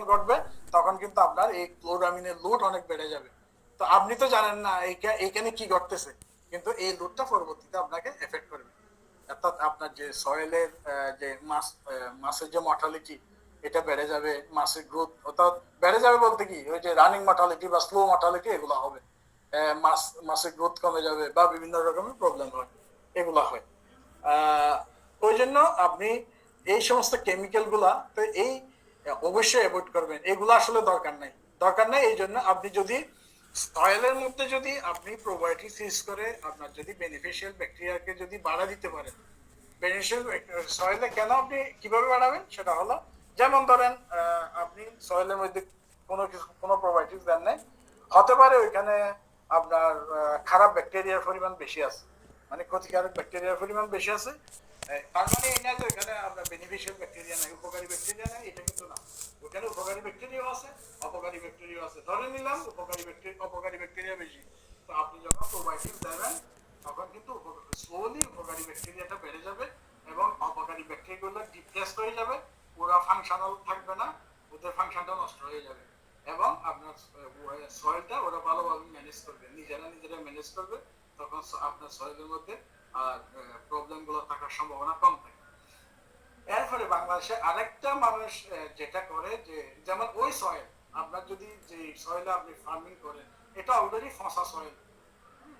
যখন ঘটবে তখন কিন্তু আপনার এই ক্লোরামিনের লোড অনেক বেড়ে যাবে। তো আপনি তো জানেন না এইখানে কি ঘটতেছে, কিন্তু এই লোডটা পরবর্তীতে আপনাকে এফেক্ট করবে। অর্থাৎ আপনার যে সয়েলের যে মাছের যে মর্টালিটি এটা বেড়ে যাবে, মাছের গ্রোথ অর্থাৎ বেড়ে যাবে বলতে কি ওই যে রানিং মর্টালিটি বা স্লো মর্টালিটি এগুলো হবে, মাছের গ্রোথ কমে যাবে বা বিভিন্ন রকমের প্রবলেম হয়, এগুলা হয়। ওই জন্য আপনি এই সমস্ত কেমিক্যাল গুলা তো এই অবশ্যই অ্যাভয়েড করবেন, এগুলো আসলে দরকার নাই। দরকার নাই এই জন্য আপনি যদি সয়েলের মধ্যে যদি আপনি প্রোবায়োটিক্স ইউজ করে আপনার যদি বেনিফিশিয়াল ব্যাকটেরিয়াকে যদি বাড়া দিতে পারেন, বেনিফিশিয়াল সয়েলে কেন আপনি কিভাবে বাড়াবেন সেটা হলো, যেমন ধরেন আপনি সয়েলের মধ্যে কোনো প্রোবায়োটিক্স দেন নাই, হতে পারে ওইখানে আপনার খারাপ ব্যাকটেরিয়ার পরিমাণ বেশি আছে, মানে ক্ষতিকারক ব্যাকটেরিয়ার পরিমাণ বেশি আছে। তার মানে এই না যে এখানে আপনার বেনিফিশিয়াল ব্যাকটেরিয়া নাই, উপকারী ব্যাকটেরিয়া নাই, এটা কিন্তু না। ওখানে উপকারী ব্যাকটেরিয়াও আছে, অপকারী ব্যাকটেরিয়াও আছে। ধরে নিলাম অপকারী ব্যাকটেরিয়া বেশি, তো আপনি যখন প্রোবায়োটিক্স দেবেন তখন কিন্তু স্লোলি উপকারী ব্যাকটেরিয়াটা বেড়ে যাবে এবং অপকারী ব্যাকটেরিয়াগুলো ডিপ্লেস হয়ে যাবে, ওরা ফাংশনাল থাকবে না, ওদের ফাংশনটা নষ্ট হয়ে যাবে এবং আপনার সয়েলটা ওরা ভালোভাবে ম্যানেজ করবে, নিজেরা ম্যানেজ করবে, তখন আপনার সয়েলের মধ্যে আর প্রবলেম গুলো থাকার সম্ভাবনা কম থাকে। এরপরে বাংলাদেশে আরেকটা মানুষ যেটা করে যে যেমন ওই সয়েল আপনার যদি যে সয়েলে আপনি ফার্মিং করেন এটা অলরেডি ফসা সয়েল,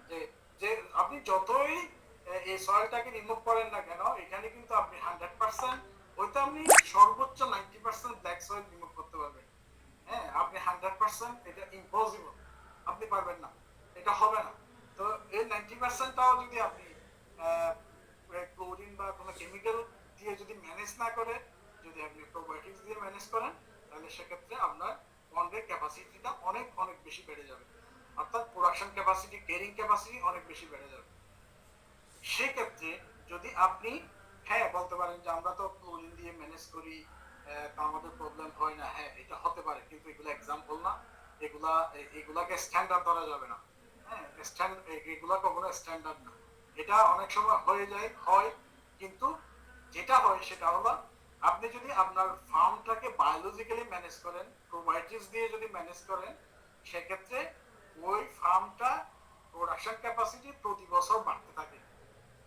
যে যে আপনি যতই এই সয়েলটাকে রিমুভ করেন না কেন এখানে কিন্তু আপনি 100% ওইটা আপনি সর্বোচ্চ 90% ব্ল্যাক সয়েল রিমুভ করতে পারবেন। হ্যাঁ, আপনি 100% এটা ইম্পসিবল, আপনি পারবেন না, এটা হবে না। তো এই 90%টাও যদি আপনি ক্লোরিন বা কোনো কেমিক্যাল দিয়ে যদি ম্যানেজ না করে, যদি আপনি প্রোবায়োটিক্স দিয়ে ম্যানেজ করেন, তাহলে সেক্ষেত্রে আপনার বন্ডের ক্যাপাসিটিটা অনেক অনেক বেশি বেড়ে যাবে, অর্থাৎ প্রোডাকশন ক্যাপাসিটি, ক্যারিং ক্যাপাসিটি অনেক বেশি বেড়ে যাবে। সেক্ষেত্রে যদি আপনি হ্যাঁ বলতে পারেন যে আমরা তো ক্লোরিন দিয়ে ম্যানেজ করি, আমাদের প্রবলেম হয় না, হ্যাঁ এটা হতে পারে, কিন্তু এগুলো এক্সাম্পল না, এগুলাকে স্ট্যান্ডার্ড ধরা যাবে না। হ্যাঁ, এগুলা কখনো স্ট্যান্ডার্ড না, এটা অনেক সময় হয়ে যায় হয়, কিন্তু যেটা হয় সেটা হলো আপনি যদি আপনার ফার্মটাকে বায়োলজিক্যালি ম্যানেজ করেন, প্রোবায়োটিক্স দিয়ে যদি ম্যানেজ করেন, সেক্ষেত্রে ওই ফার্মটা প্রোডাকশন ক্যাপাসিটি প্রতি বছর বাড়তে থাকে,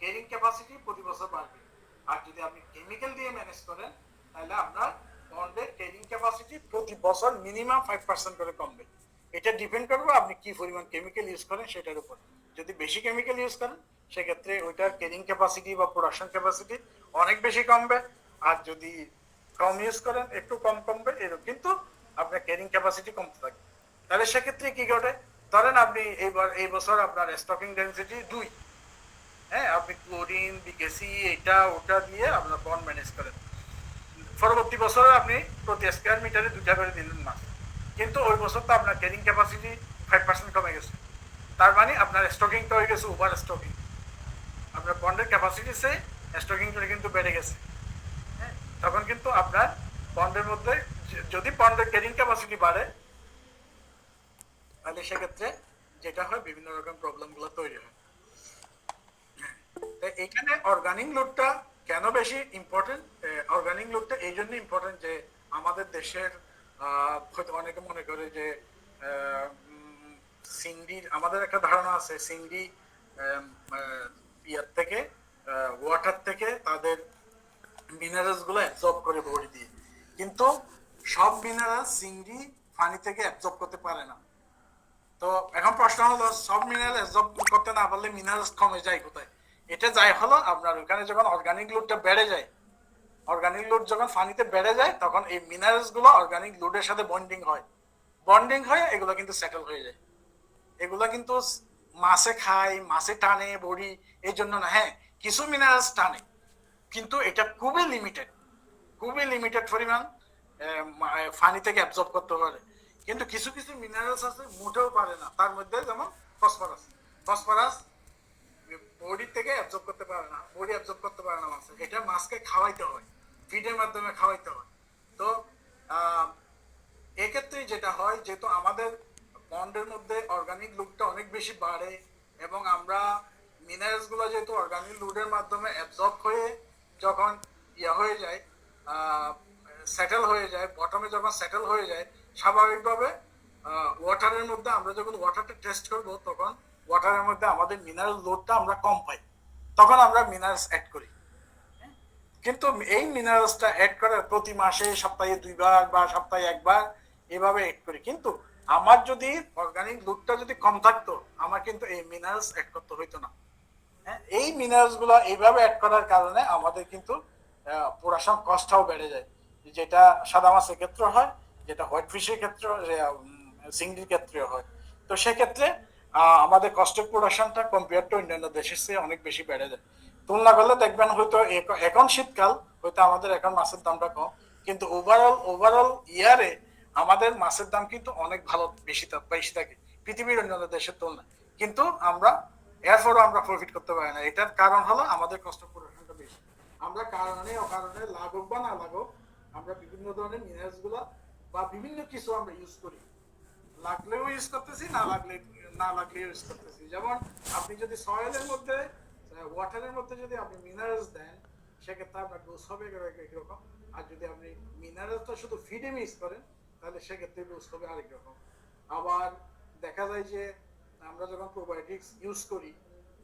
ক্যারিং ক্যাপাসিটি প্রতি বছর বাড়বে। আর যদি আপনি কেমিক্যাল দিয়ে ম্যানেজ করেন তাহলে আপনার বন্ডের ক্যারিং ক্যাপাসিটি প্রতি বছর মিনিমাম 5% করে কমবে। এটা ডিপেন্ড করবে আপনি কি পরিমাণ কেমিক্যাল ইউজ করেন সেটার উপর। যদি বেশি কেমিক্যাল ইউজ করেন সেক্ষেত্রে ওইটার ক্যারিং ক্যাপাসিটি বা প্রোডাকশন ক্যাপাসিটি অনেক বেশি কমবে, আর যদি কম ইউজ করেন একটু কম কমবে এরকম, কিন্তু আপনার ক্যারিং ক্যাপাসিটি কমতে থাকবে। তাহলে সেক্ষেত্রে কি ঘটে, ধরেন আপনি এই বছর আপনার স্টকিং ডেনসিটি 2, হ্যাঁ আপনি ক্লোরিন বিকেসি এটা ওটা দিয়ে আপনার বন্ড ম্যানেজ করেন, পরবর্তী বছর আপনি প্রতি স্কোয়ার মিটারে 2টা করে দিলেন মাছ, কিন্তু ওই বছর তো আপনার ক্যারিং ক্যাপাসিটি 5% কমে গেছে, তার মানে আপনার স্টকিংটা হয়ে গেছে ওভার স্টকিং, আপনার বন্ডের ক্যাপাসিটি সে স্টকিংটা কিন্তু বেড়ে গেছে। হ্যাঁ, তখন কিন্তু আপনার বন্ডের মধ্যে যদি বন্ডের ক্যারিং ক্যাপাসিটি বাড়ে তাহলে সেক্ষেত্রে যেটা হয় বিভিন্ন রকম প্রবলেমগুলো তৈরি হয়। এখানে অর্গানিক লোডটা কেন বেশি ইম্পর্টেন্ট, অর্গানিক লোডটা এই জন্য ইম্পর্টেন্ট যে আমাদের দেশের হয়তো অনেকে মনে করে যে সিন্ডির আমাদের একটা ধারণা আছে সিন্ডি ইয়ার থেকে ওয়াটার থেকে তাদের মিনারেলস গুলো অ্যাবজর্ব করে বডি দিয়ে, কিন্তু সব মিনারেলস সিন্ডি পানি থেকে অ্যাবজর্ব করতে পারে না। তো এখন প্রশ্ন হলো সব মিনারেল অ্যাবজর্ব করতে না পারলে মিনারেলস কমে যায় কোথায়, এটা যাই হলো আপনার ওখানে যখন অর্গানিক লোডটা বেড়ে যায়, অর্গানিক লোড যখন পানিতে বেড়ে যায় তখন এই মিনারেলস গুলো অর্গানিক লোডের সাথে বন্ডিং হয়, বন্ডিং হয়ে এগুলো কিন্তু সেটেল হয়ে যায়। এগুলো কিন্তু মাছে খায়, মাছে টানে বড়ি, এই জন্য না, হ্যাঁ কিছু মিনারেলস টানে কিন্তু এটা খুবই লিমিটেড, খুবই লিমিটেড পরিমাণ পানি থেকে অ্যাবজর্ব করতে পারে, কিন্তু কিছু কিছু মিনারেলস আছে মোটেও পারে না, তার মধ্যে যেমন ফসফরাস, ফসফরাস বডি থেকে অ্যাবজর্ব করতে পারে না, বডি অ্যাবজর্ব করতে পারে না মাছে, এটা মাছকে খাওয়াইতে হয়, ফিডের মাধ্যমে খাওয়াইতে হয়। তো এক্ষেত্রে যেটা হয় যেহেতু আমাদের বন্ডের মধ্যে অর্গানিক লুকটা অনেক বেশি বাড়ে এবং আমরা মিনারেলস গুলো যেহেতু অর্গানিক লুডের মাধ্যমে অ্যাবজর্ব হয়ে যখন ইয়া হয়ে যায় সেটেল হয়ে যায়, বটমে যখন সেটেল হয়ে যায়, স্বাভাবিকভাবে ওয়াটারের মধ্যে আমরা যখন ওয়াটারটা টেস্ট করব তখন ওয়াটারের মধ্যে আমাদের মিনারেল লোডটা আমরা কম পাই, তখন আমরা মিনারেলস অ্যাড করি। কিন্তু এই মিনারেলসটা অ্যাড করে প্রতি মাসে, সপ্তাহে 2 বার বা সপ্তাহে 1 বার এভাবে অ্যাড করি। কিন্তু আমার যদি অর্গানিক লোডটা যদি কম থাকতো, আমার কিন্তু এই মিনারেলস অ্যাড করতে হইতো না। এই মিনারেলস গুলো এইভাবে অ্যাড করার কারণে আমাদের কিন্তু প্রোডাকশন কস্টটাও বেড়ে যায়, যেটা সাদা মাছের ক্ষেত্রে হয়, যেটা হোয়াইট ফিশের ক্ষেত্রে, চিংড়ির ক্ষেত্রে হয়। তো সেক্ষেত্রে আমাদের কস্ট অফ প্রোডাকশনটা কম্পেয়ার টু অন্যান্য দেশের চেয়ে অনেক বেশি বেড়ে যায়। তুলনা করলে দেখবেন হয়তো এখন শীতকাল, হয়তো আমাদের এখন মাছের দামটা কম, কিন্তু ওভারঅল ইয়ারে আমাদের মাছের দাম কিন্তু অনেক ভালো, বেশি থাকে পৃথিবীর অন্যান্য দেশের তুলনায়। কিন্তু আমরা এরপরও আমরা প্রফিট করতে পারি না। এটার কারণ হলো আমাদের কস্ট অফ প্রোডাকশনটা বেশি। আমরা কারণে অকারণে লাঘব বা না লাঘব, আমরা বিভিন্ন ধরনের মিনারেলস গুলা বা বিভিন্ন কিছু আমরা ইউজ করি, লাগলেও ইউজ করতেছি, না লাগলে ইউজ করতেছি। যেমন আপনি যদি সয়েলের মধ্যে, ওয়াটারের মধ্যে যদি আপনি মিনারেলস দেন, সেক্ষেত্রে আপনার ডোজ হবে একরকম। আর যদি আপনি মিনারেলসটা শুধু ফিডে মিক্স করেন, তাহলে সেক্ষেত্রে ডোজ হবে আরেক রকম। আবার দেখা যায় যে আমরা যখন প্রোবায়োটিক্স ইউজ করি,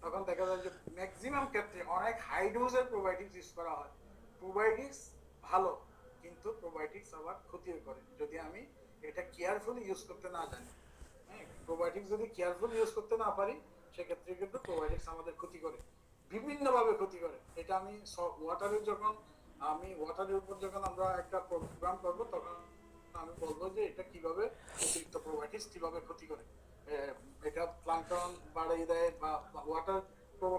তখন দেখা যায় যে ম্যাক্সিমাম ক্ষেত্রে অনেক হাই ডোজের প্রোবায়োটিক্স ইউজ করা হয়। প্রোবায়োটিক্স ভালো, কিন্তু প্রোবায়োটিক্স আবার ক্ষতিও করে যদি আমি এটা কেয়ারফুলি ইউজ করতে না জানি। হ্যাঁ, প্রোবায়োটিক্স যদি কেয়ারফুলি ইউজ করতে না পারি, সেক্ষেত্রে কিন্তু প্রোবায়োটিক্স আমাদের ক্ষতি করে, বিভিন্নভাবে ক্ষতি করে। এটা আমি ওয়াটারের উপর যখন আমরা একটা প্রোগ্রাম করবো, তখন আমি বলবো যে এটা কিভাবে অতিরিক্ত প্রোবায়োটিক্স কিভাবে ক্ষতি করে। এটা প্লাঙ্কটন বাড়িয়ে দেয়, বা ওয়াটার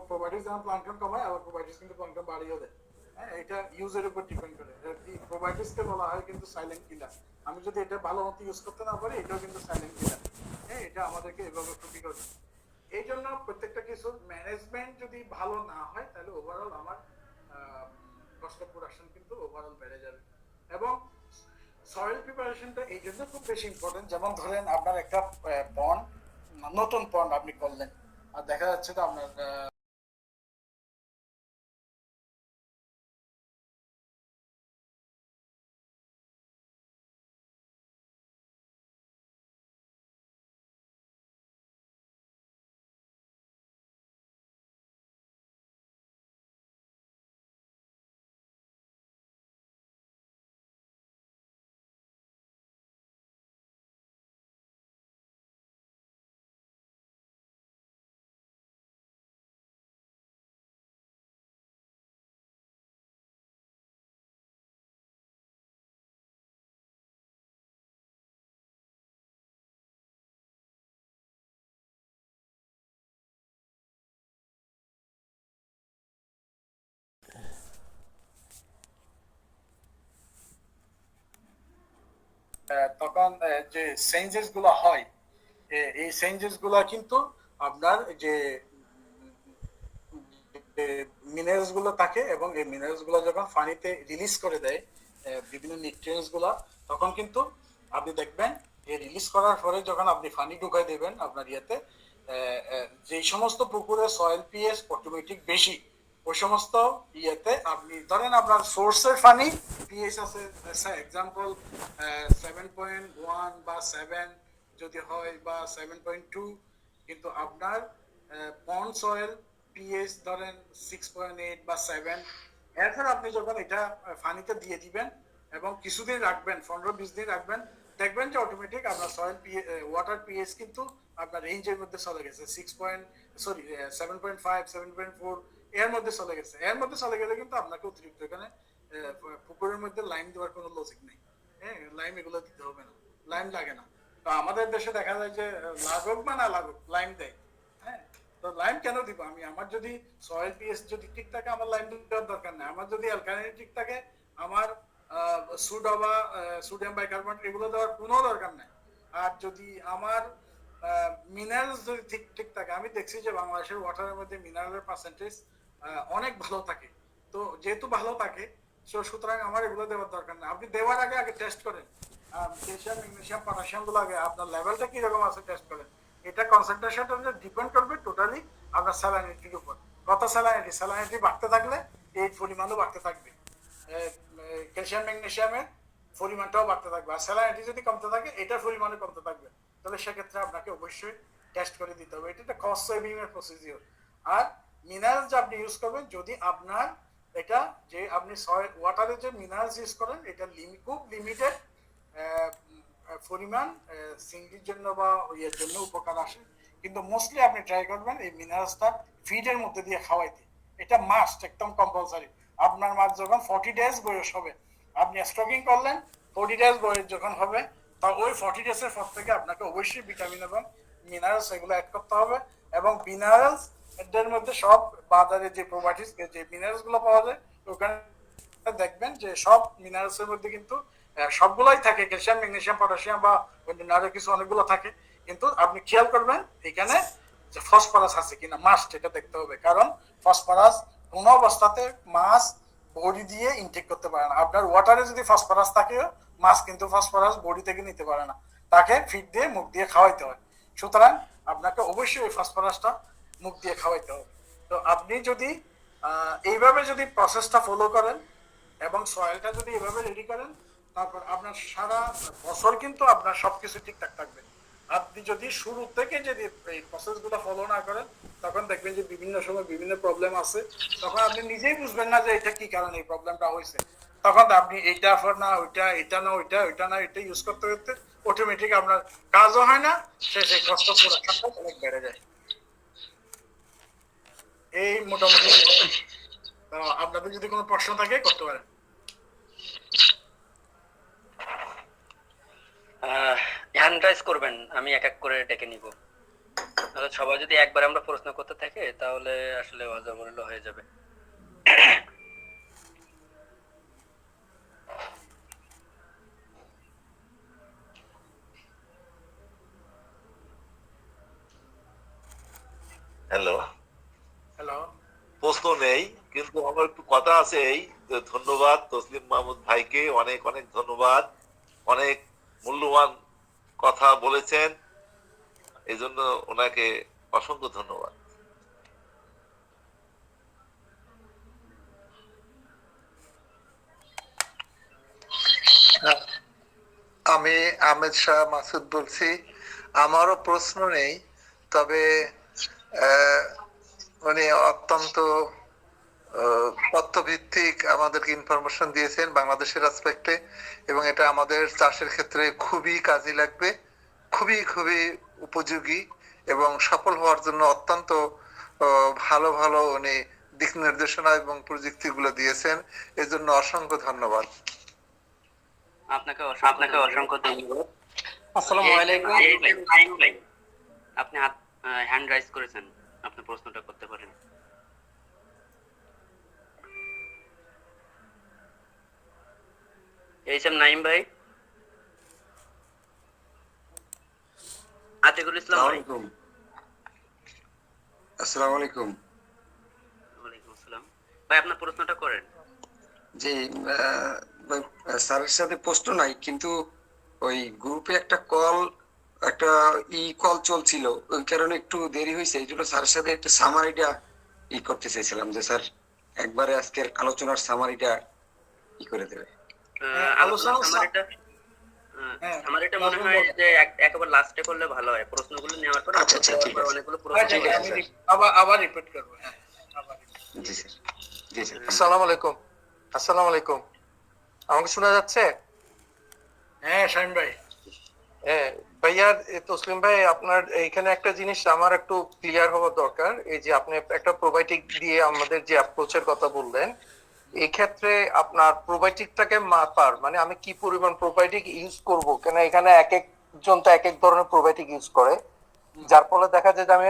প্রোবায়োটিক্স যেমন প্লাঙ্কটন কমায়, আবার প্রোবায়োটিক্স কিন্তু প্লাঙ্কটন বাড়িয়ে দেয়। হ্যাঁ, এটা ইউজের উপর ডিপেন্ড করে। প্রোবায়োটিক্সকে বলা হয় কিন্তু সাইলেন্ট কিলার। আমি যদি এটা ভালো মতো ইউজ করতে না পারি, এটাও কিন্তু সাইলেন্ট কিলার। হ্যাঁ, এটা আমাদেরকে এভাবে ক্ষতি করে। এই জন্য প্রত্যেকটা কিছুর ম্যানেজমেন্ট যদি ভালো না হয়, তাহলে ওভারঅল আমার কস্ট অফ প্রোডাকশন কিন্তু ওভারঅল বেড়ে যাবে। এবং সয়েল প্রিপারেশনটা এই জন্য খুব বেশি ইম্পর্টেন্ট। যেমন ধরেন আপনার একটা পন্ড, নতুন পন্ড আপনি করলেন, আর দেখা যাচ্ছে তো আপনার তখন যে চেঞ্জেস গুলো হয়, এই চেঞ্জেস গুলা কিন্তু আপনার যে মিনারেলস গুলো থাকে, এবং এই মিনারেলস গুলো যখন পানিতে রিলিজ করে দেয় বিভিন্ন নিউট্রিয়েন্টস গুলা, তখন কিন্তু আপনি দেখবেন এই রিলিজ করার পরে যখন আপনি পানি ঢুকাই দেবেন আপনার ইয়েতে, যে সমস্ত পুকুরে সয়েল পিএইচ অটোমেটিক বেশি, ওই সমস্ত ইয়েতে আপনি ধরেন আপনার সোর্সের পানি পিএইচ আছে এক্সাম্পল 7.1 বা 7 যদি হয়, বা 7.2, কিন্তু আপনার পন্ড সয়েল পিএইচ ধরেন 6.8 বা 7। এরপর আপনি যখন এটা পানিতে দিয়ে দিবেন এবং কিছুদিন রাখবেন, 15-20 দিন রাখবেন, দেখবেন যে অটোমেটিক আপনার সয়েল ওয়াটার পিএইচ কিন্তু আপনার রেঞ্জের মধ্যে চলে গেছে, 7.5 7.4 এর মধ্যে চলে গেছে। এর মধ্যে চলে গেলে কিন্তু আপনাকে অতিরিক্ত এখানে পুকুরের মধ্যে লাইম দেওয়ার কোনো লজিক নেই। হ্যাঁ, লাইম এগুলো দিতে হবে না, লাইম লাগে না। তো আমাদের দেশে দেখা যায় যে লাগুক বা না লাগুক লাইম দেয়। হ্যাঁ, তো লাইম কেন দিব আমি? আমার যদি সয়েল পিএইচ যদি ঠিক থাকে, আমার লাইম দেওয়ার দরকার নেই। আমার যদি অ্যালকালাইন ঠিক থাকে, আমার সুডা বা সোডিয়াম বাইকার্বনেট এগুলো দেওয়ার কোনো দরকার নেই। আর যদি আমার মিনারেলস যদি ঠিক ঠিক থাকে, আমি দেখছি যে বাংলাদেশের ওয়াটারের মধ্যে মিনারেলের পার্সেন্টেজ অনেক ভালো থাকে। তো যেহেতু ভালো থাকে, সুতরাং আমার এগুলো দেওয়ার দরকার নেই। আপনি দেওয়ার আগে আগে টেস্ট করেন, ক্যালসিয়াম ম্যাগনেসিয়াম পটাশিয়াম গুলো আগে আপনার লেভেলটা কিরকম আছে টেস্ট করেন। এটা কনসেন্ট্রেশনটা ডিপেন্ড করবে টোটালি আপনার স্যালাইনিটির উপর। কত স্যালাইনিটি বাড়তে থাকলে এই পরিমাণও বাড়তে থাকবে। ক্যালসিয়াম ম্যাগনেসিয়ামের পরিমাণটাও বাড়তে থাকবে। আর স্যালাইনিটি যদি কমতে থাকে এটার পরিমাণও কমতে থাকবে। তাহলে সেক্ষেত্রে আপনাকে অবশ্যই টেস্ট করে দিতে হবে। এটা একটা কস্ট সেভিং এর প্রসিডিওর। আর মিনারেলস যে আপনি ইউজ করবেন, যদি আপনার এটা যে আপনি ওয়াটারে যে মিনারেলস ইউজ করেন এটা খুব লিমিটেড পরিমাণ সিঙ্গির জন্য বা ইয়ের জন্য উপকার আসে, কিন্তু মোস্টলি আপনি ট্রাই করবেন এই মিনারেলসটা ফিডের মধ্যে দিয়ে খাওয়াইতে। এটা মাস্ট, একদম কম্পালসারি। আপনার মাছ যখন 40 ডেজ বয়স হবে, আপনি স্টকিং করলেন, 40 ডেজ বয়স যখন হবে, তা ওই 40 ডেজের পর থেকে আপনাকে অবশ্যই ভিটামিন এবং মিনারেলস এগুলো অ্যাড করতে হবে। এবং মিনারেলস এর মধ্যে সব বাজারে যে প্রোবায়োটিক্স যে মিনারেলস গুলো পাওয়া যায় ওখানে দেখবেন যে সব মিনারেলস এর মধ্যে কিন্তু সবগুলাই থাকে, ক্যালসিয়াম, ম্যাগনেসিয়াম, পটাশিয়াম বা অন্যান্য আরো কিছু অনেকগুলো থাকে, কিন্তু আপনি খেয়াল করবেন এখানে যে ফসফরাস আছে কিনা, মাস্ট এটা দেখতে হবে। কারণ ফসফরাস কোন অবস্থাতে মাছ বডি দিয়ে ইনটেক করতে পারে না। আপনার ওয়াটারে যদি ফসফরাস থাকে, মাছ কিন্তু ফসফরাস বডি থেকে নিতে পারে না, তাকে ফিড দিয়ে মুখ দিয়ে খাওয়াইতে হয়। সুতরাং আপনাকে অবশ্যই ওই ফসফরাসটা মুখ দিয়ে খাওয়াইতে হবে। তো আপনি যদি এইভাবে যদি প্রসেসটা ফলো করেন এবং সয়েলটা যদি এভাবে রেডি করেন, তারপর আপনার সারা বছর কিন্তু আপনার সবকিছু ঠিকঠাক থাকবে। আপনি যদি শুরু থেকে যদি এই প্রসেসগুলো ফলো না করেন, তখন দেখবেন যে বিভিন্ন সময় বিভিন্ন প্রবলেম আছে, তখন আপনি নিজেই বুঝবেন না যে এটা কি কারণে এই প্রবলেমটা হয়েছে। তখন আপনি এইটা না ওইটা, এটা না ওইটা, ওইটা না এটা ইউজ করতে করতে অটোমেটিক আপনার কাজও হয় না, শেষে কষ্ট পুরো অনেক বেড়ে যায়। এই মোটামুটি। আপনাদের যদি কোনো প্রশ্ন থাকে করতে পারেন। হ্যান্ড রাইজ করবেন, আমি এক এক করে ডেকে নিব। তাহলে সবাই যদি একবার আমরা প্রশ্ন করতে থাকে তাহলে আসলে অজবরল হয়ে যাবে। Hello hello. প্রশ্ন নেই, কিন্তু আমার একটু কথা আছে। এই ধন্যবাদ তসলিম মাহমুদ ভাইকে, অনেক অনেক ধন্যবাদ। অনেক মূল্যবান কথা বলেছেন, এই জন্য ওনাকে অসংখ্য ধন্যবাদ। আমি আহমেদ শাহ মাসুদ বলছি। আমারও প্রশ্ন নেই, তবে উনি অত্যন্ত তথ্যভিত্তিক আমাদেরকে ইনফরমেশন দিয়েছেন বাংলাদেশের অ্যাসপেক্টে, এবং এটা আমাদের চাষের ক্ষেত্রে খুবই কাজে লাগবে, খুবই খুবই উপযোগী এবং সফল হওয়ার জন্য অত্যন্ত ভালো ভালো উনি দিক নির্দেশনা এবং প্রযুক্তিগুলো দিয়েছেন। এজন্য অসংখ্য ধন্যবাদ। আপনাকে অসংখ্য ধন্যবাদ। আসসালামু আলাইকুম। আপনি হ্যান্ড রাইজ করেছেন, আপনি প্রশ্নটা করতে পারেন। এইসব নাইম ভাই, আতিকুল ইসলাম ভাই। আসসালামু আলাইকুম। ওয়ালাইকুম আসসালাম ভাই, আপনার প্রশ্নটা করেন। জি, স্যারের সাথে প্রশ্ন নাই, কিন্তু ওই গ্রুপে একটা কল চলছিল, ওই কারণে একটু দেরি হয়েছে। এই জন্য স্যারের সাথে একটা সামারিটা করতে চাইছিলাম, যে স্যার একবারে আজকের আলোচনার সামারিটা করে দেবে। আমার এটা মনে হয় যে একবার লাস্টে করলে ভালো হয়, প্রশ্নগুলো নেওয়ার পর অনেকগুলো প্রশ্ন। আবার রিপিট করব। জি স্যার। জি স্যার। আসসালামু আলাইকুম। আসসালামু আলাইকুম, আমাকে শোনা যাচ্ছে? হ্যাঁ শামীম ভাই। হ্যাঁ ভাইয়া, তসলিম ভাই, আপনার এইখানে একটা জিনিস আমার একটু ক্লিয়ার হওয়া দরকার। এই যে আপনি একটা প্রোবায়োটিক দিয়ে আমাদের যে অ্যাপ্রোচের কথা বললেন, এই ক্ষেত্রে আপনার প্রোবায়োটিকটাকে মাপার মানে আমি কি পরিমাণ প্রোবায়োটিক ইউজ করব, কেন এখানে এক একজন তো এক এক ধরনের প্রোবায়োটিক ইউজ করে, যার ফলে দেখা যায় যে আমি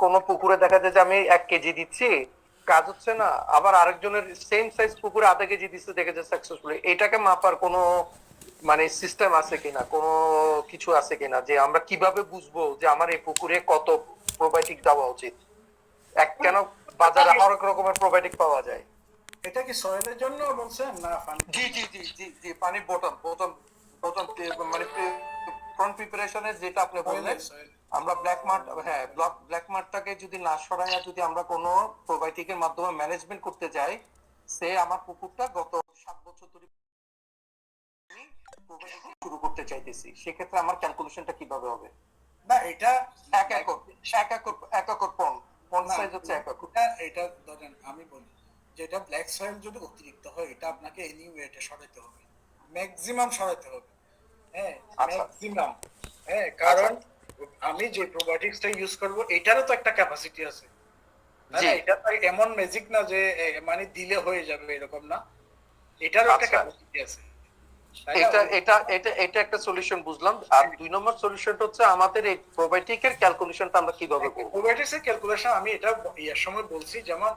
কোনো পুকুরে দেখা যায় যে আমি 1 কেজি দিচ্ছি, কাজ হচ্ছে না, আবার আরেকজনের সেম সাইজ পুকুরে আধা কেজি দিচ্ছে, দেখে যে সাকসেসফুলি। এটাকে মাপার কোনো মানে সিস্টেম আছে কিনা, কোনো কিছু আছে কিনা, যে আমরা কিভাবে বুঝবো যে আমার এই পুকুরে কত প্রোবায়োটিক দেওয়া উচিত? কেন বাজারে অনেক রকমের প্রোবায়োটিক পাওয়া যায়। এটা কি সয়েলের জন্য বলছেন না পানি? জি জি জি জি জি, পানি বটম বটম বটম মানে ফ্রন্ট প্রিপারেশনের যেটা আপনি বললেন, আমরা ব্ল্যাক মার্ট, হ্যাঁ ব্ল্যাক মার্টটাকে যদি না সরাইয়া যদি আমরা কোনো প্রোবায়োটিকের মাধ্যমে ম্যানেজমেন্ট করতে যাই, সে আমার পুকুরটা গত 7 বছর ধরে শুরু করতে চাইতেছি, সেক্ষেত্রে আমার ক্যালকুলেশনটা কিভাবে হবে? না এটা এক একর, এক একর পন্ড না, সাইজ হচ্ছে 1 একর। এটা ধরেন আমি বলি যেটা ব্ল্যাক সয়েল যদি অতিরিক্ত হয় এটা আপনাকে এনিওয়ে এটা সরাইতে হবে, ম্যাক্সিমাম সরাইতে হবে। হ্যাঁ, আচ্ছা। ম্যাক্সিমাম। হ্যাঁ, কারণ আমি যে প্রোবায়োটিক্সটা ইউজ করব এটারও তো একটা ক্যাপাসিটি আছে, তাই জি। না? এটা তো এমন ম্যাজিক না যে মানে দিলে হয়ে যাবে, এরকম না, এটারও একটা আচ্ছা। ক্যাপাসিটি আছে, তাই না? এটা একটা সলিউশন বুঝলাম। আর 2 নম্বর সলিউশনটা হচ্ছে আমাদের এই প্রোবায়োটিকের ক্যালকুলেশনটা আমরা কিভাবে করব? প্রোবায়োটিক্স এর ক্যালকুলেশন আমি এটা ইয়ার সময় বলছি, যেমন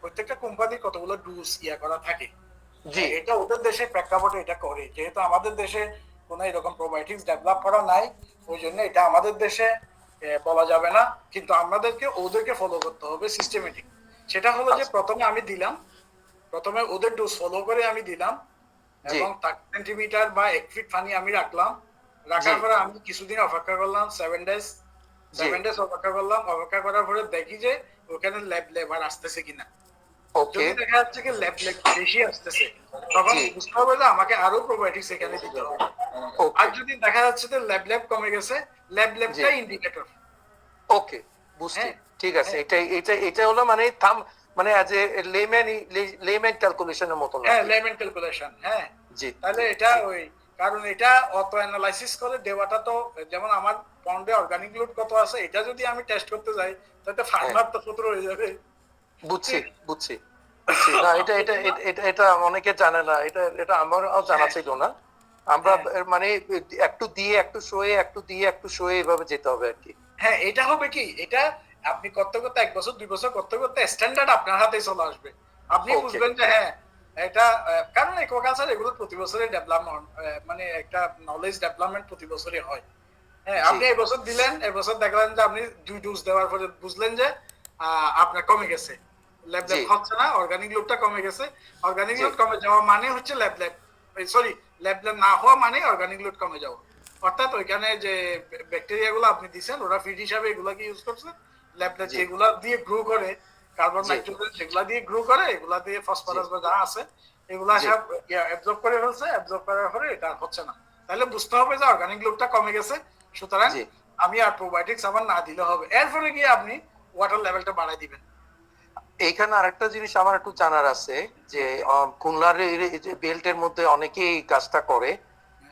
প্রত্যেকটা কোম্পানির কতগুলো ডোজ করা থাকে। জি। এটা ওদের দেশে প্রেক্ষাপটে এটা করে, যেহেতু আমাদের দেশে কোনো এরকম প্রোবায়োটিক্স ডেভেলপ করা নাই, ওই জন্য এটা আমাদের দেশে বলা যাবে না, কিন্তু আমাদেরকে ওদেরকে ফলো করতে হবে সিস্টেমেটিক। সেটা হলো যে আচ্ছা। প্রথমে ওদের ডোজ ফলো করে আমি দিলাম, জি। এবং 30 সেন্টিমিটার বা 1 ফিট পানি আমি রাখলাম, রাখার জি। পরে আমি কিছুদিন অপেক্ষা করলাম, 7 ডেজ। জি। 7 ডেজ অপেক্ষা করলাম, অপেক্ষা করার পরে দেখি যে ওখানে লেবার আসতেছে কিনা। ওকে। যদি দেখা যাচ্ছে কি ল্যাব বেশি আসতেছে, তখন জি। বুঝতে হবে যে আমাকে আরো প্রোবায়োটিক্স এখানে দিতে হবে। আর ওকে। যদি দেখা যাচ্ছে যে ল্যাব কমে গেছে, জি। ল্যাবটাই ইন্ডিকেটর। ওকে, বুঝছি। হ্যাঁ, ঠিক আছে, হ্যাঁ, এটা হলো মানে মানে অ্যাজ এ লেম্যান ক্যালকুলেশনের মতো না। হ্যাঁ, লেমেন ক্যালকুলেশন। হ্যাঁ, জি। তাহলে এটা ওই, কারণ এটা অত অ্যানালাইসিস করে দেওয়াটা তো, যেমন আমার পন্ডে অর্গানিক লোড কত আছে এটা যদি আমি টেস্ট করতে যাই তাহলে ফার্মার তো ফতুর হয়ে যাবে। বুঝছি, বুঝছি, বুঝছি। না, এটা অনেকে জানে না, এটা আমারও জানা হ্যাঁ, ছিল না। আমরা হ্যাঁ, মানে একটু দিয়ে একটু সয়ে, একটু দিয়ে একটু সয়ে, এভাবে যেতে হবে আর কি। হ্যাঁ, এটা হবে কি, এটা আপনি করতে করতে 1 বছর 2 বছর করতে করতে স্ট্যান্ডার্ড আপনার হাতেই চলে আসবে। আপনি ওকে। বুঝবেন যে হ্যাঁ এটা, কারণ একুয়াকালচার এগুলো প্রতি বছরই ডেভেলপমেন্ট, মানে একটা নলেজ ডেভেলপমেন্ট প্রতি বছরই হয়। হ্যাঁ, জি। আপনি এবছর দিলেন, এবছর দেখলেন যে আপনি 2 ডোজ দেওয়ার পরে বুঝলেন যে আপনার কমে গেছে, ল্যাব জি। হচ্ছে না, অর্গানিক লোডটা কমে গেছে। অর্গানিক জি। লোড কমে যাওয়া মানে হচ্ছে সরি, ল্যাব না হওয়া মানে অর্গানিক লোড কমে যাওয়া। অর্থাৎ ওইখানে যে ব্যাকটেরিয়া গুলো আপনি দিচ্ছেন ওরা ফিড হিসাবে এগুলাকে ইউজ করছে, ল্যাব জি। যেগুলা দিয়ে গ্রো করে, কার্বন জি। নাইট্রোজেন যেগুলা দিয়ে গ্রো করে, এগুলা দিয়ে ফসফরাস বা যা আছে এগুলা জি। সব অ্যাবজর্ব করে ফেলছে, অ্যাবজর্ব করার পরে এটা হচ্ছে না। তাহলে বুঝতে হবে যে অর্গানিক লোডটা কমে গেছে, সুতরাং জি। আমি আর প্রোবায়োটিক্স আবার না দিলে হবে। এরপরে গিয়ে আপনি ওয়াটার লেভেলটা বাড়াই দিবেন। এইখানে আরেকটা জিনিস আমার একটু জানার আছে যে খুলনার এই যে বেল্টের মধ্যে অনেকেই এই কাজটা করে,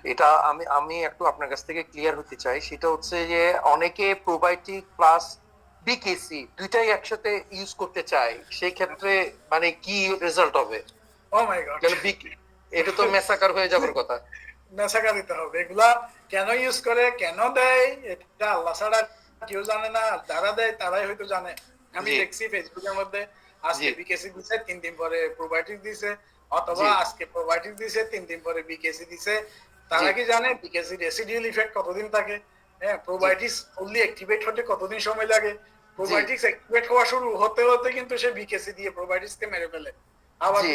এটা আমি আমি একটু আপনার কাছ থেকে ক্লিয়ার হতে চাই। সেটা হচ্ছে যে অনেকে প্রোবায়োটিক প্লাস বিকেসি দুইটাই একসাথে ইউজ করতে চায়, সেই ক্ষেত্রে মানে কি রেজাল্ট হবে? ও মাই গড, যেন এটা তো মেসাকার হয়ে যাবার কথা। নেশাকা দিতে হবে। এগুলা কেন ইউজ করে, কেন দেয়, এটা আল্লাহ ছাড়া কেউ জানে না, যারা দেয় তারাই হয়তো জানে। আমি জি। দেখছি ফেসবুকের মধ্যে আজকে জি। বিকেসি দিছে, 3 দিন পরে প্রোবায়োটিক দিছে, অথবা জি। আজকে প্রোবায়োটিক দিছে 3 দিন পরে বিকেসি দিছে। জি। তারা কি জানে বিকেসি রেসিডিউয়াল ইফেক্ট কতদিন থাকে? হ্যাঁ, জি। প্রোবায়োটিক্স ফুললি অ্যাক্টিভেট হতে কতদিন সময় লাগে? জি। প্রোবায়োটিক্স অ্যাক্টিভেট হওয়া শুরু হতে হতে কিন্তু সে বিকেসি দিয়ে প্রোবায়োটিক্সকে মেরে ফেলে। আবার জি।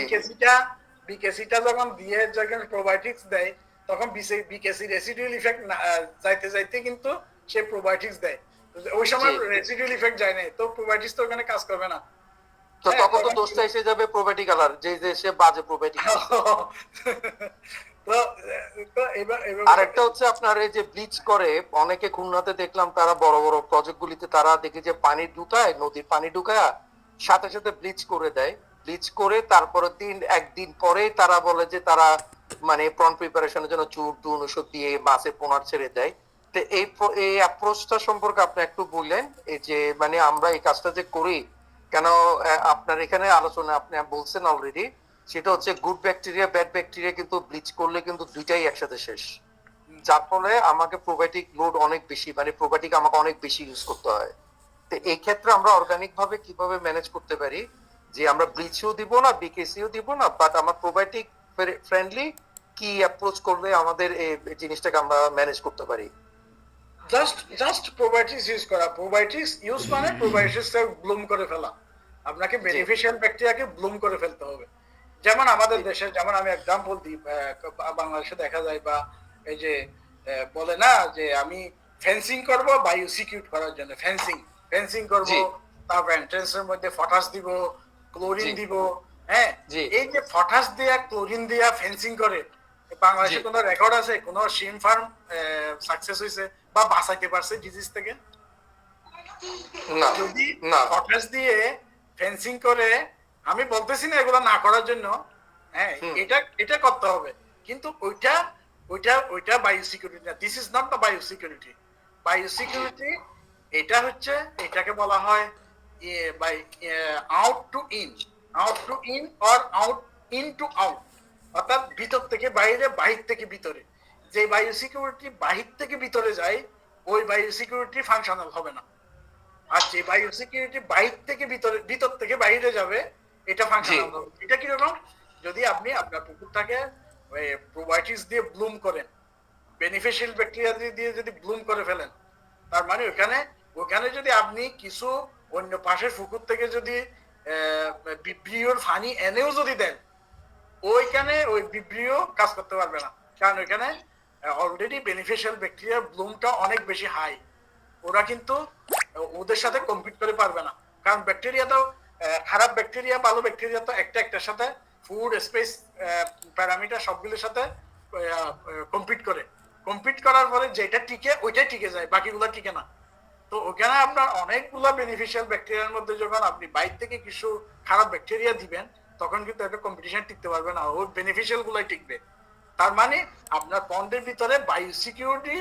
বিকেসিটা যখন দিয়ে যখন প্রোবায়োটিক্স দেয়, তখন বিকেসি রেসিডুয়াল ইফেক্ট যাইতে যাইতে কিন্তু সে প্রোবায়োটিক্স দেয়। ওই সময় জি। রেসিডুয়াল ইফেক্ট যায় না, তো প্রোবায়োটিক্স তো ওখানে কাজ করবে না। তো হ্যাঁ, তখন তো তখন দোষটা এসে যাবে প্রোবায়োটিক আলার, যে সে বাজে প্রোবায়োটিক। তো তো এবার আর একটা হচ্ছে আপনার এই যে ব্লিচ করে, অনেকে খুলনাতে দেখলাম তারা বড় বড় প্রজেক্ট গুলিতে তারা দেখে যে পানি ঢুকায়, নদীর পানি ঢুকায় সাথে সাথে ব্লিচ করে দেয়। ব্লিচ করে তারপরে একদিন পরে তারা বলে যে তারা মানে প্রন প্রিপারেশনের জন্য চুন টুন ওষুধ দিয়ে মাছে পোনার ছেড়ে দেয়। তো এই অ্যাপ্রোচটা সম্পর্কে আপনি একটু বললেন, এই যে মানে আমরা এই কাজটা যে করি কেন, আপনার এখানে আলোচনা আপনি বলছেন অলরেডি, সেটা হচ্ছে গুড ব্যাকটেরিয়া ব্যাড ব্যাকটেরিয়া কিন্তু ব্লিচ করলে কিন্তু দুইটাই একসাথে শেষ, যার ফলে আমাকে প্রোবায়োটিক লোড অনেক বেশি, মানে প্রোবায়োটিক আমাকে অনেক বেশি ইউজ করতে হয়। তো এই ক্ষেত্রে আমরা অর্গানিক ভাবে কিভাবে ম্যানেজ করতে পারি যে আমরা ব্লিচও দিব না, বিকেসিও দিব না, বাট আমার প্রোবায়োটিক ফ্রেন্ডলি কি অ্যাপ্রোচ করলে আমাদের এই জিনিসটাকে আমরা ম্যানেজ করতে পারি? জাস্ট প্রোবায়োটিক্স ইউজ করা। প্রোবায়োটিক্স ইউজ মানে প্রোবায়োটিক্সকে ব্লুম করে ফেলা। আপনাকে জি। বেনিফিশিয়াল ব্যাকটেরিয়াকে ব্লুম করে ফেলতে হবে। যেমন আমাদের জি। দেশে, যেমন আমি এক্সাম্পল দিই, বাংলাদেশে দেখা যায়, বা এই যে বলে না যে আমি ফেন্সিং করব বায়ু সিকিউর করার জন্য, ফেন্সিং করব, জি। তারপর এন্ট্রান্সের মধ্যে পটাশ দিব, ক্লোরিন জি। দিব। হ্যাঁ, জি। এই যে পটাশ দিয়া ক্লোরিন দিয়া ফেন্সিং করে, বাংলাদেশে জি। কোনো রেকর্ড আছে কোনো শিম ফার্ম সাকসেস হয়েছে বা বাঁচাইতে পারছে ডিজিজ থেকে? না যদি না পটাশ দিয়ে ফেন্সিং করে, আমি বলতেছি না এগুলো না করার জন্য, হ্যাঁ হুম। এটা এটা করতে হবে, কিন্তু ওইটা বায়ো সিকিউরিটি না। This is not the bio security. Bio security এটা হচ্ছে, এটাকে বলা হয় by out to in, out to in or out in to out, অর্থাৎ ভিতর থেকে বাইরে, বাহির থেকে ভিতরে। যে বায়ো সিকিউরিটি বাহির থেকে ভিতরে যায়, ওই বায়ো সিকিউরিটি ফাংশনাল হবে না। আর যে বায়ো সিকিউরিটি বাইরে থেকে ভিতরে, ভিতর থেকে বাইরে যাবে, এটা ফাংশনাল হবে। এটা কিরকম? যদি আপনি আপনার পুকুরটাকে প্রোবায়োটিক্স দিয়ে ব্লুম করেন, বেনিফিশিয়াল ব্যাকটেরিয়া দিয়ে যদি ব্লুম করে ফেলেন, তার মানে ওখানে যদি আপনি কিছু অন্য পাশের পুকুর থেকে যদি বিব্রিওর ফানি এনেও যদি দেন, ওইখানে ওই বিব্রিও কাজ করতে পারবে না, কারণ ওইখানে অলরেডি বেনিফিশিয়াল ব্যাকটেরিয়া ব্লুমটা অনেক বেশি হাই। ওরা কিন্তু ওদের সাথে কম্পিট করে পারবে না, কারণ ব্যাকটেরিয়া তো খারাপ ব্যাকটেরিয়া ভালো ব্যাকটেরিয়া তো একটার সাথে ফুড স্পেস প্যারামিটার সবগুলোর সাথে কম্পিট করে। কম্পিট করার পরে যেটা টিকে ওইটাই টিকে যায়, বাকিগুলো টিকে না। তো ওখানে আপনার অনেকগুলা বেনিফিশিয়াল ব্যাকটেরিয়ার মধ্যে যখন আপনি বাইরে থেকে কিছু খারাপ ব্যাকটেরিয়া দিবেন, তখন কিন্তু একটা কম্পিটিশন টিকতে পারবে না, ওই বেনিফিশিয়াল গুলাই টিকবে। তার মানে আপনার পন্ডের ভিতরে বায়োসিকিউরিটি,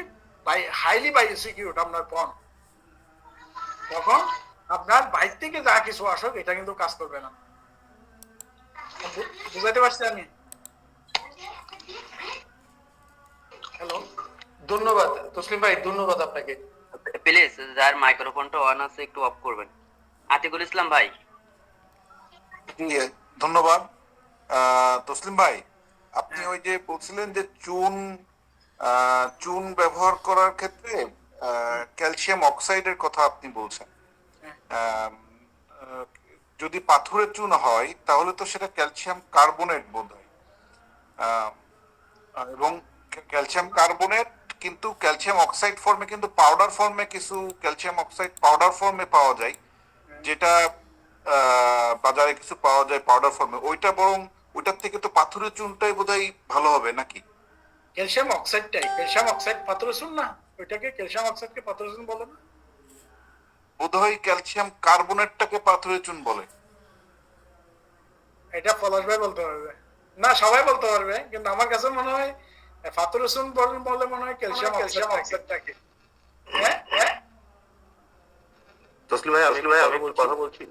হাইলি বায়োসিকিউর আপনার পন্ড, তখন আপনার বাইরে থেকে যা কিছু আসুক এটা কিন্তু কাজ করবে না। বুঝাতে পারছি আমি? হ্যালো, ধন্যবাদ তসলিম ভাই, ধন্যবাদ আপনাকে। প্লিজ যার মাইক্রোফোনটা অন আছে একটু অফ করবেন। আতিকুল ইসলাম ভাই। জি, ধন্যবাদ। তসলিম ভাই, আপনি ওই যে বলছিলেন যে চুন ব্যবহার করার ক্ষেত্রে ক্যালসিয়াম অক্সাইডের কথা আপনি বলছেন। আম, আহ, যদি পাথরের চুন হয় তাহলে তো সেটা ক্যালসিয়াম কার্বনেট বোধ হয়, এবং ক্যালসিয়াম কার্বনেট কিন্তু ক্যালসিয়াম অক্সাইড ফর্মে, কিন্তু পাউডার ফর্মে কিছু ক্যালসিয়াম অক্সাইড পাউডার ফর্মে পাওয়া যায়, যেটা বাজারে কিছু পাওয়া যায় পাউডার ফর্মে। ওইটা বরং ওইটার থেকে তো পাথরের চুনটাই বোধহয় ভালো হবে নাকি? ক্যালসিয়াম অক্সাইডটাই, ক্যালসিয়াম অক্সাইড পাথরসুন না, ওইটাকে ক্যালসিয়াম অক্সাইডকে পাথরসুন বলে না? বোধহয় ক্যালসিয়াম কার্বনেটটাকে পাথরের চুন বলে। এটা পলাশ ভাই বলতে পারবে, না সবাই বলতে পারবে, কিন্তু আমার কাছে মনে হয় পাথরসুন বলে মনে হয় ক্যালসিয়াম অক্সাইডটাকে। হ্যাঁ হ্যাঁ, তসলিম ভাই, আমি একটু কথা বলছি।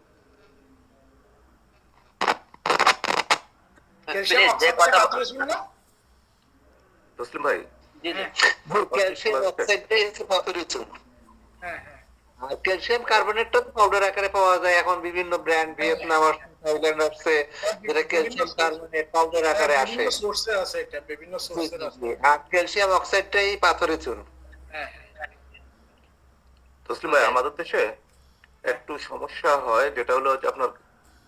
ক্যালসিয়াম প্লিজ যে অক্সাইডটাকে কথা পাথরসুন না? তসলিম ভাই, জি জি ক্যালসিয়াম অক্সাইডটাই হচ্ছে পাথরের চুন। হ্যাঁ হ্যাঁ, আর ক্যালসিয়াম কার্বনেটটা পাউডার আকারে পাওয়া যায় এখন বিভিন্ন ব্র্যান্ড, ভিয়েতনাম আর থাইল্যান্ড আছে, যেটা ক্যালসিয়াম কার্বনেট পাউডার আকারে আসে। বিভিন্ন সোর্সে আছে, এটা বিভিন্ন সোর্সে আছে। আর ক্যালসিয়াম অক্সাইডটাই পাথরের চুন। হ্যাঁ হ্যাঁ, তসলিম ভাই, আমাদের দেশে একটু সমস্যা হয়, যেটা হলো যে আপনার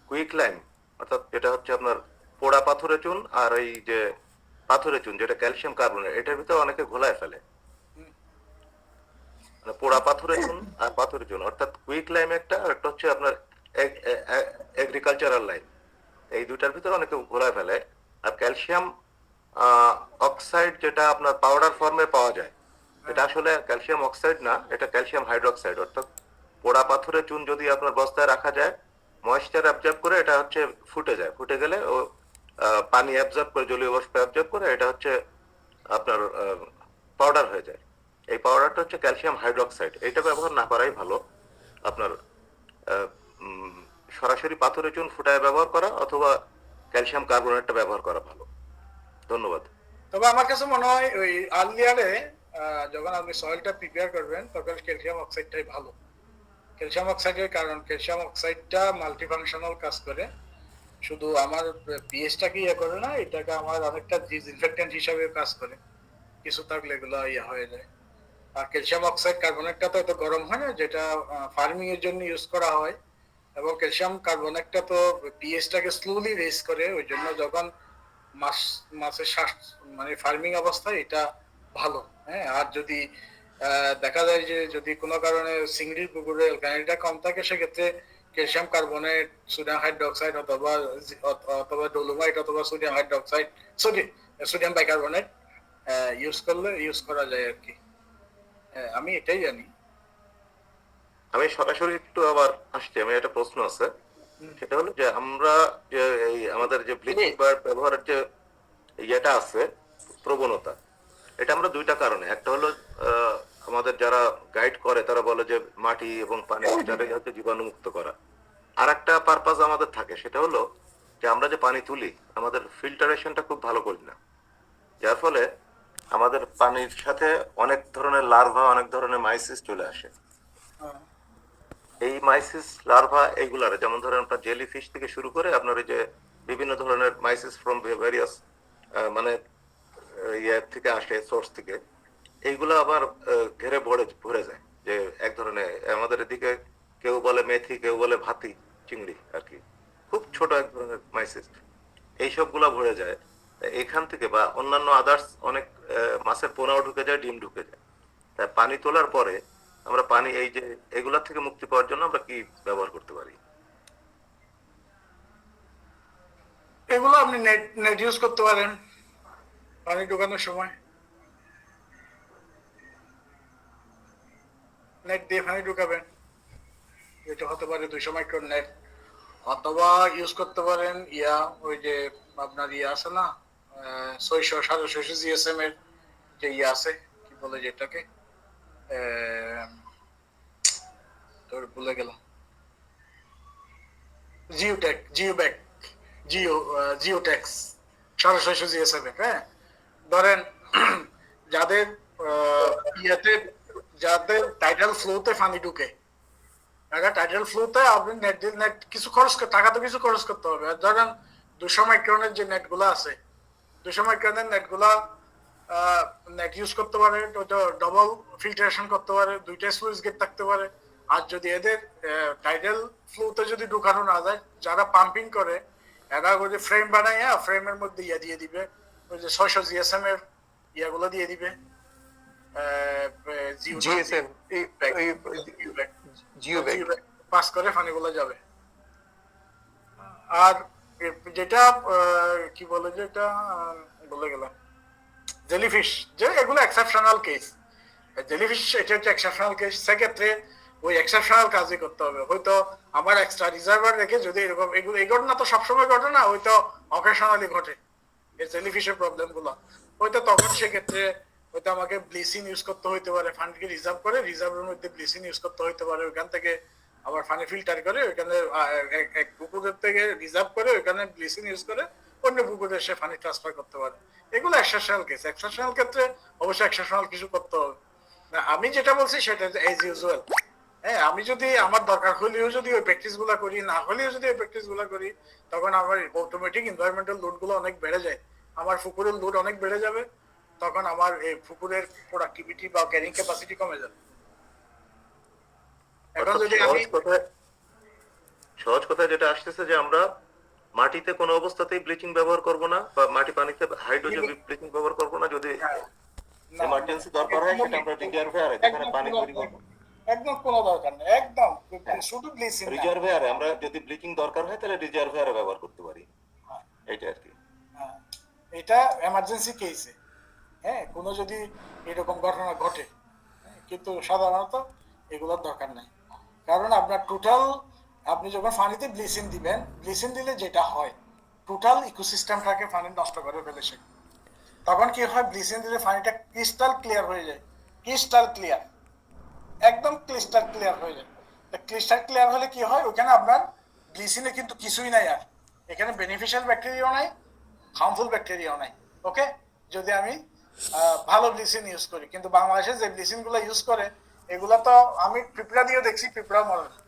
কুইক লাইম, অর্থাৎ যেটা হচ্ছে আপনার পোড়া পাথরের চুন আর এই যে পাথরের চুন যেটা ক্যালসিয়াম কার্বনেট, এটার ভিতরে অনেকে ঘোলায় ফেলে। মানে পোড়া পাথরের চুন আর পাথরের চুন, অর্থাৎ কুইক লাইম একটা, আর একটা হচ্ছে আপনার এগ্রিকালচারাল লাইম, এই দুইটার ভিতরে অনেকে ঘোলায় ফেলে। আর ক্যালসিয়াম অক্সাইড যেটা আপনার পাউডার ফর্মে পাওয়া যায়, এটা আসলে ক্যালসিয়াম অক্সাইড না, এটা ক্যালসিয়াম হাইড্রোক্সাইড। অর্থাৎ পোড়া পাথরের চুন যদি আপনার বস্তায় রাখা যায়, ময়েশ্চার অ্যাবজর্ব করে এটা হচ্ছে ফুটে যায়, ফুটে গেলে ও পানি অ্যাবজর্ব করে, জলীয় বাষ্প অ্যাবজর্ব করে এটা হচ্ছে আপনার পাউডার হয়ে যায়। এই পাউডারটা হচ্ছে ক্যালসিয়াম হাইড্রোক্সাইড, এটা ব্যবহার না করাই ভালো। আপনার সরাসরি পাথরের চুন ফুটায় ব্যবহার করা অথবা ক্যালসিয়াম কার্বনেটটা ব্যবহার করা ভালো। ধন্যবাদ। তবে আমার কাছে মনে হয় ওই আর্লিয়ারে যখন আপনি সয়েলটা প্রিপেয়ার করবেন, তখন ক্যালসিয়াম অক্সাইডটাই ভালো। ক্যালসিয়াম অক্সাইডের কারণ ক্যালসিয়াম অক্সাইডটা মাল্টিফাংশনাল কাজ করে, শুধু আমার পিএইচটাকে ইয়ে করে না, এটাকে আমার অনেকটা ডিসইনফেক্টেন্ট হিসাবে কাজ করে, কিছু থাকলে এগুলো ইয়ে হয়ে যায়। আর ক্যালসিয়াম অক্সাইড কার্বনেটটা তো এত গরম হয় না, যেটা ফার্মিং এর জন্য ইউজ করা হয়, এবং ক্যালসিয়াম কার্বনেটটা তো পিএইচটাকে স্লোলি রেজ করে, ওই জন্য যখন মাছের শ্বাস মানে ফার্মিং অবস্থায় এটা ভালো। হ্যাঁ, আর যদি দেখা যায় যে যদি কোনো কারণে চিংড়ির পুকুরে অ্যালকালিনিটা কম থাকে, সেক্ষেত্রে ক্যালসিয়াম কার্বনেট, সোডিয়াম হাইড্রোক্সাইড অথবা ডলোমাইট অথবা sodium hydroxide, sodium bicarbonate use করা যায় আর কি। আমি এটাই জানি। আমি সরাসরি একটু আবার আসছি, আমি একটা প্রশ্ন আছে, সেটা হলো যে আমরা যে এই আমাদের যে ব্লিচিং ব্যবহারের যে ইয়েটা আছে প্রবণতা, এটা আমরা দুইটা কারণে, একটা হলো আমাদের যারা গাইড করে তারা বলে যে মাটি এবং পানি দুটারই হচ্ছে জীবাণুমুক্ত করা। আর একটা পারপাস আমাদের থাকে, সেটা হলো যে আমরা যে পানি তুলি আমাদের ফিল্টারেশনটা খুব ভালো করি না, যার ফলে আমাদের পানির সাথে অনেক ধরনের লার্ভা, অনেক ধরনের মাইসিস চলে আসে। এই মাইসিস লার্ভা এইগুলার, যেমন ধরেন আপনার জেলি ফিশ থেকে শুরু করে আপনার এই যে বিভিন্ন ধরনের মাইসিস ফ্রম ভেরিয়াস মানে ইয়ে থেকে আসে, সোর্স থেকে, এইগুলো আবার ঘেরে ভরে যায়। যে এক ধরনের আমাদের এদিকে কেউ বলে মেথি, কেউ বলে ভাতি চিংড়ি আর কি, খুব ছোট এক ধরনের মাইসিস, এইসবগুলা ভরে যায় এখান থেকে, বা অন্যান্য আদার্স অনেক মাছের পোনাও ঢুকে যায়, ডিম ঢুকে যায়। তাই পানি তোলার পরে আমরা পানি এই যে এগুলা থেকে মুক্তি পাওয়ার জন্য আমরা কি ব্যবহার করতে পারি? এগুলো আপনি নেট ইউজ করতে পারেন পানি ঢোকানোর সময়। নেট দিয়ে পানি ঢুকাবেন, এটা হতে পারে 200 মাইক্রন নেট, অথবা ইউজ করতে পারেন ওই যে আপনার আছে না 600 650 জিএসএম এর যে আছে, কি বলে যেটাকে, তোর ভুলে গেলাম, জিওটেক্স 650 জিএসএম এর। হ্যাঁ, ধরেন যাদের ইয়েতে, যাদের টাইটাল ফ্লোতে পানি ঢুকে, টাইটাল ফ্লোতে আপনি নেট কিছু টাকা তো কিছু খরচ করতে হবে। আর ধরেন 200 মাইক্রনের যে নেট গুলা আছে, 200 মাইক্রনের নেট ইউজ করতে পারে, ডবল ফিল্টারেশন করতে পারে, দুইটা সুইচ গেট থাকতে পারে। আর যদি এদের টাইটাল ফ্লোতে যদি ঢুকানো না যায়, যারা পাম্পিং করে এরা ওই যে ফ্রেম বানাইয়া ফ্রেমের মধ্যে দিয়ে দিবে ওই যে 600 জিএসএম এর ইয়াগুলো দিয়ে দিবে, জিএসএম জিও ব্যাগ পাস করে পানিগুলো যাবে। আর যেটা কি বলে যে এটা বলে গেলাম, জেলিফিশ, যে এগুলো এক্সেপশনাল কেস, জেলিফিশ এটা হচ্ছে এক্সেপশনাল কেস। সেক্ষেত্রে ওই এক্সেপশনাল কাজই করতে হবে। হয়তো আমার এক্সট্রা রিজার্ভার রেখে যদি এরকম এগুলো, এই ঘটনা তো সবসময় ঘটে না, হয়তো অকেশনালি ঘটে এই জেলিফিশের প্রবলেম গুলো, হয়তো তখন সেক্ষেত্রে হয়তো আমাকে ব্লিচিং ইউজ করতে হইতে পারে, ফান্ডকে রিজার্ভ করে রিজার্ভের মধ্যে ব্লিচিং ইউজ করতে হইতে পারে, ওইখান থেকে আবার পানি ফিল্টার করে ওইখানে এক পুকুরের থেকে রিজার্ভ করে ওইখানে ব্লিচিং ইউজ করে অন্য পুকুরে সে পানি ট্রান্সফার করতে পারে। এগুলো এক্সেপশনাল কেস। এক্সেপশনাল ক্ষেত্রে অবশ্যই এক্সেপশনাল কিছু করতে হবে। আমি যেটা বলছি সেটা এজ ইউজুয়াল। হ্যাঁ, আমি যদি আমার দরকার হলেও যদি ওই প্র্যাকটিস গুলা করি, না হলেও যদি ওই প্র্যাকটিস গুলা করি, তখন আমার অটোমেটিক এনভায়রনমেন্টাল লোড গুলো অনেক বেড়ে যায়, আমার পুকুরের লোড অনেক বেড়ে যাবে, তখন আমার এই পুকুরের প্রোডাক্টিভিটি বা ক্যারিং ক্যাপাসিটি কমে যাবে। এখন যদি আমি সহজ কথায় যেটা আসতেছে যে আমরা মাটিতে কোনো অবস্থাতেই ব্লিচিং ব্যবহার করব না, বা মাটি পানিতে হাইড্রোজেন ব্লিচিং ব্যবহার করব না, যদি এমার্জেন্সি দরকার হয় সেটা আমরা রিজার্ভারে যেখানে পানি তৈরি করব, একদম কোনো দরকার নেই, একদম শুধু ব্লিচিং। রিজার্ভারে আমরা যদি ব্লিচিং দরকার হয় তাহলে রিজার্ভারে ব্যবহার করতে পারি, এইটা আর কি। এটা এমার্জেন্সি কেসে, হ্যাঁ, কোনো যদি এরকম ঘটনা ঘটে, কিন্তু সাধারণত এগুলোর দরকার নাই। কারণ আপনার টোটাল, আপনি যখন পানিতে ব্লিচিং দিবেন, ব্লিচিং দিলে যেটা হয় টোটাল ইকোসিস্টেমটাকে পানি নষ্ট করে ফেলে সে। তখন কি হয়, ব্লিচিং দিলে পানিটা ক্রিস্টাল ক্লিয়ার হয়ে যায়, ক্রিস্টাল ক্লিয়ার, একদম ক্রিস্টাল ক্লিয়ার হয়ে যায়। ক্রিস্টাল ক্লিয়ার হলে কি হয়, ওখানে আপনার ব্লিচিং এ কিন্তু কিছুই নাই, আর এখানে বেনিফিশিয়াল ব্যাকটেরিয়াও নাই, হার্মফুল ব্যাকটেরিয়াও নাই। ওকে, যদি আমি ভালো ব্লিচিং ইউজ করি। কিন্তু বাংলাদেশে যে ব্লিচিং গুলো ইউজ করে এগুলো তো আমি পিঁপড়া দিয়ে দেখছি, পিঁপড়া মরে না।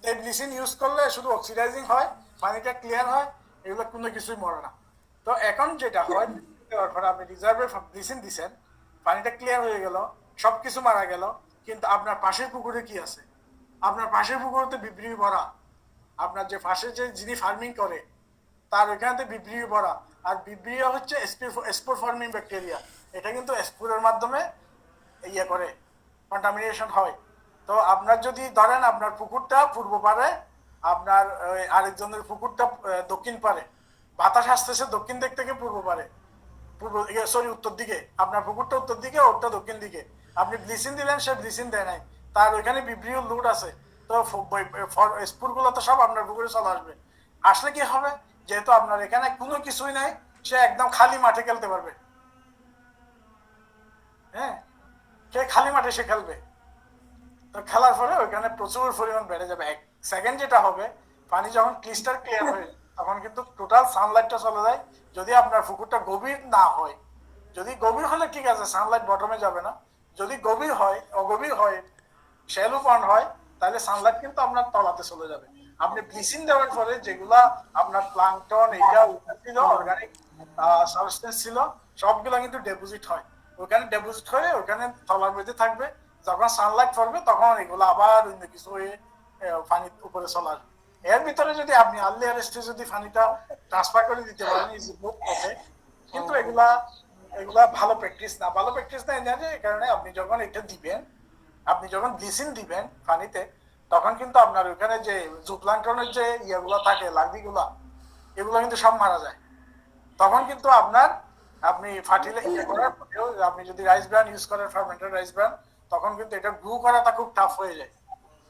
এই ব্লিচিং ইউজ করলে শুধু অক্সিডাইজিং হয়, পানিটা ক্লিয়ার হয়, এগুলো কোনো কিছুই মরে না। তো এখন যেটা হয়, আপনি রিজার্ভে ব্লিচিং দিচ্ছেন, পানিটা ক্লিয়ার হয়ে গেল, সবকিছু মারা গেল, কিন্তু আপনার পাশের পুকুরে কি আছে? আপনার পাশের পুকুরে তো বিবৃতি ভরা। আপনার যে পাশে যে যিনি ফার্মিং করে তার ওইখানে বিবৃতি ভরা, আর বিবৃতি হচ্ছে স্পোর ফর্মিং ব্যাকটেরিয়া। এটা কিন্তু স্পোরের মাধ্যমে ইয়ে করে কন্টামিনেশন হয়। তো আপনার যদি ধরেন আপনার পুকুরটা পূর্ব পারে, আপনার আরেকজনের পুকুরটা দক্ষিণ পারে, বাতাস আসতেছে দক্ষিণ দিক থেকে পূর্ব পারে, সরি উত্তর দিকে, আপনার পুকুরটা উত্তর দিকে, ওরটা দক্ষিণ দিকে। আপনি ব্লিচিং দিলেন, সে ব্লিচিং দেয় নাই, তার ওইখানে বিব্রিও লুট আছে, তো স্পুর গুলো তো সব আপনার পুকুরে চলে আসবে। আসলে কি হবে, যেহেতু আপনার এখানে কোনো কিছুই নাই, সে একদম খালি মাঠে খেলতে পারবে। হ্যাঁ, সে খালি মাঠে সে খেলবে। তো খেলার পরে ওইখানে প্রচুর পরিমাণ বেড়ে যাবে। এক সেকেন্ড যেটা হবে, পানি যখন ক্রিস্টাল ক্লিয়ার হয়ে তখন কিন্তু টোটাল সানলাইটটা চলে যায়। যদি আপনার পুকুরটা গভীর না হয়, যদি গভীর হলে ঠিক আছে, সানলাইট বটমে যাবে না। যদি গভীর হয়, অগভীর হয়, শ্যালো পন্ড হয়, তাহলে সানলাইট কিন্তু আপনার তলাতে চলে যাবে। আপনি ব্লিচিং দেওয়ার পরে যেগুলা আপনার প্লাঙ্কটন, এটা ছিল অর্গানিক সাবস্টেন্স ছিল, সবগুলা কিন্তু ডিপোজিট হয় ওখানে। ডিপোজিট হয়ে ওখানে তলার মধ্যে থাকবে। যখন সানলাইট পড়বে তখন এগুলো আবার অন্য কিছু হয়ে পানির উপরে চলে আসবে। এর ভিতরে যদি আপনি আর্লি অ্যারেস্টে যদি পানিটা ট্রান্সফার করে দিতে পারেন ইজি বুক ওকে, কিন্তু এগুলা এগুলা ভালো প্র্যাকটিস না। ভালো প্র্যাকটিস না এই কারণে, আপনি যখন এটা দিবেন, আপনি যখন ব্লিচিং দিবেন পানিতে, তখন কিন্তু আপনার ওখানে যে জুপ্লাঙ্কটনের যে ইয়েগুলো থাকে, লার্ভিগুলা, এগুলো কিন্তু সব মারা যায়। তখন কিন্তু আপনার আপনি ফার্টিলাইজার ইয়ে করার পরেও আপনি যদি রাইস ব্রান ইউজ করেন, ফার্মেন্টেড রাইস ব্রান, তখন কিন্তু এটা গ্রো করাটা খুব টাফ হয়ে যায়।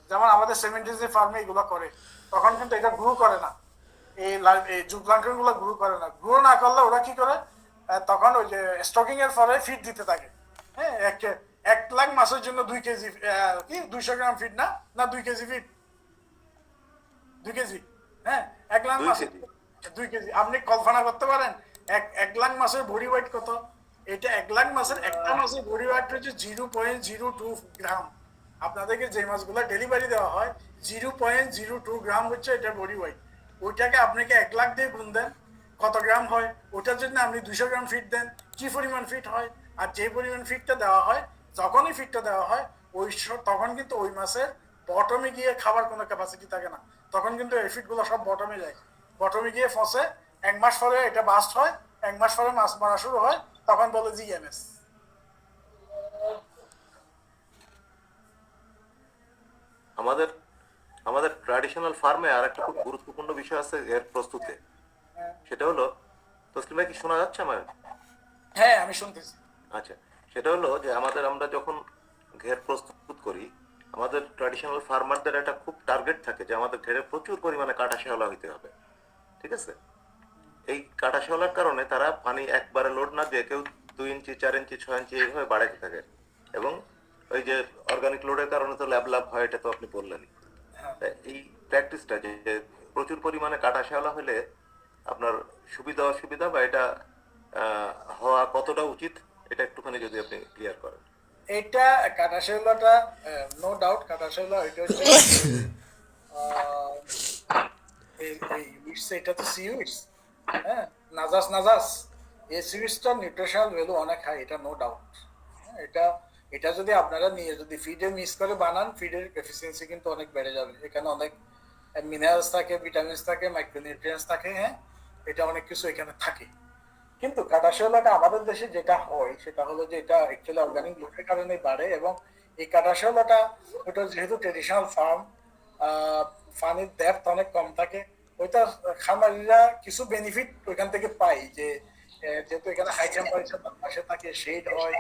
যেমন আমাদের সেভেন্টিজ ফার্মে এগুলো করে, তখন কিন্তু এটা গ্রো করে না, এই জুপ্লাঙ্কটন গুলো গ্রো করে না। গ্রো না করলে ওরা কি করে, তখন ওই যে স্টকিং এর পরে ফিড দিতে থাকে। হ্যাঁ, 1 লাখ মাসের জন্য 2 কেজি কি 200 গ্রাম ফিড না, না 2 কেজি ফিড, 2 কেজি। হ্যাঁ, 1 লাখ মাসে 2 কেজি। আপনি কল্পনা করতে পারেন 1 লাখ মাসের বডি ওয়েট কত? এটা 1 লাখ মাসের একটা মাসের বডি ওয়েট হচ্ছে 0.02 গ্রাম। আপনাদেরকে যে মাছগুলো ডেলিভারি দেওয়া হয় 0.02 গ্রাম হচ্ছে এটা বডি ওয়েট। ওইটাকে আপনাকে 1 লাখ দিয়ে গুণ দেন, কত গ্রাম হয়? ওটার জন্য আপনি 200 গ্রাম ফিট দেন, কি পরিমাণ ফিট হয়? আর যে পরিমাণ ফিটটা দেওয়া হয়, যখনই ফিটটা দেওয়া হয় তখন কিন্তু ওই মাসের বটমে গিয়ে খাবার কোনো ক্যাপাসিটি থাকে না। তখন কিন্তু এই ফিটগুলো সব বটমে যায়, বটমে গিয়ে ফসে। 1 মাস পরে এটা বাস্ট হয়, 1 মাস পরে মাছ মারা শুরু হয়, তখন বলে জিএমএস। আমাদের আমাদের ট্র্যাডিশনাল ফার্মে আর একটা খুব গুরুত্বপূর্ণ বিষয় আছে এর প্রস্তুতে, সেটা হলো, তসলিম ভাই কি শোনা যাচ্ছে আমার? হ্যাঁ, আমি শুনতেছি। আচ্ছা, সেটা হলো যে আমরা যখন ঘের প্রস্তুত করি, আমাদের ট্র্যাডিশনাল ফার্মারদের একটা খুব টার্গেট থাকে যে আমাদের ঘেরে প্রচুর পরিমাণে কাটা শেওলা হইতে হবে। ঠিক আছে, এই কাটা শেওলার কারণে তারা পানি একবারে লোড না দিয়ে কেউ 2 ইঞ্চি 4 ইঞ্চি 6 ইঞ্চি এইভাবে বাড়াইতে থাকে। এবং ওই যে অর্গানিক লোডের কারণে তো ল্যাব হয়, এটা তো আপনি বললেনই। এই প্র্যাকটিসটা যে প্রচুর পরিমাণে কাটা শেওলা হলে আপনার সুবিধা অসুবিধা বা এটা হওয়া কতটা উচিত, এটা একটুখানি যদি আপনি ক্লিয়ার করেন। এটা কাটা শেওলাটা নো ডাউট, কাটা শেওলা এটা হচ্ছে এটা তো সিউইডস। হ্যাঁ, নাজাস এই সিউইডসটার নিউট্রিশনাল ভ্যালু অনেক হাই, এটা নো ডাউট। এটা এটা যদি আপনারা নিয়ে যদি ফিডে মিক্স করে বানান, ফিডের এফিসিয়েন্সি কিন্তু অনেক বেড়ে যাবে। এখানে অনেক মিনারেলস থাকে, ভিটামিনস থাকে, মাইক্রোনিউট্রিয়েন্টস থাকে। হ্যাঁ, এটা অনেক কিছু এখানে থাকে। কিন্তু কাটা শেওলাটা আমাদের দেশে যেটা হয় সেটা হলো যে এটা অ্যাকচুয়ালি অর্গানিক লোকের কারণে বাড়ে। এবং এই কাটা শেওলাটা ওটা যেহেতু ট্রেডিশনাল ফার্ম, পানির ডেপথ অনেক কম থাকে, ওইটা খামারিরা কিছু বেনিফিট ওইখান থেকে পায়। যে যেহেতু এখানে হাই টেম্পারেচার পাশে থাকে, শেড হয়,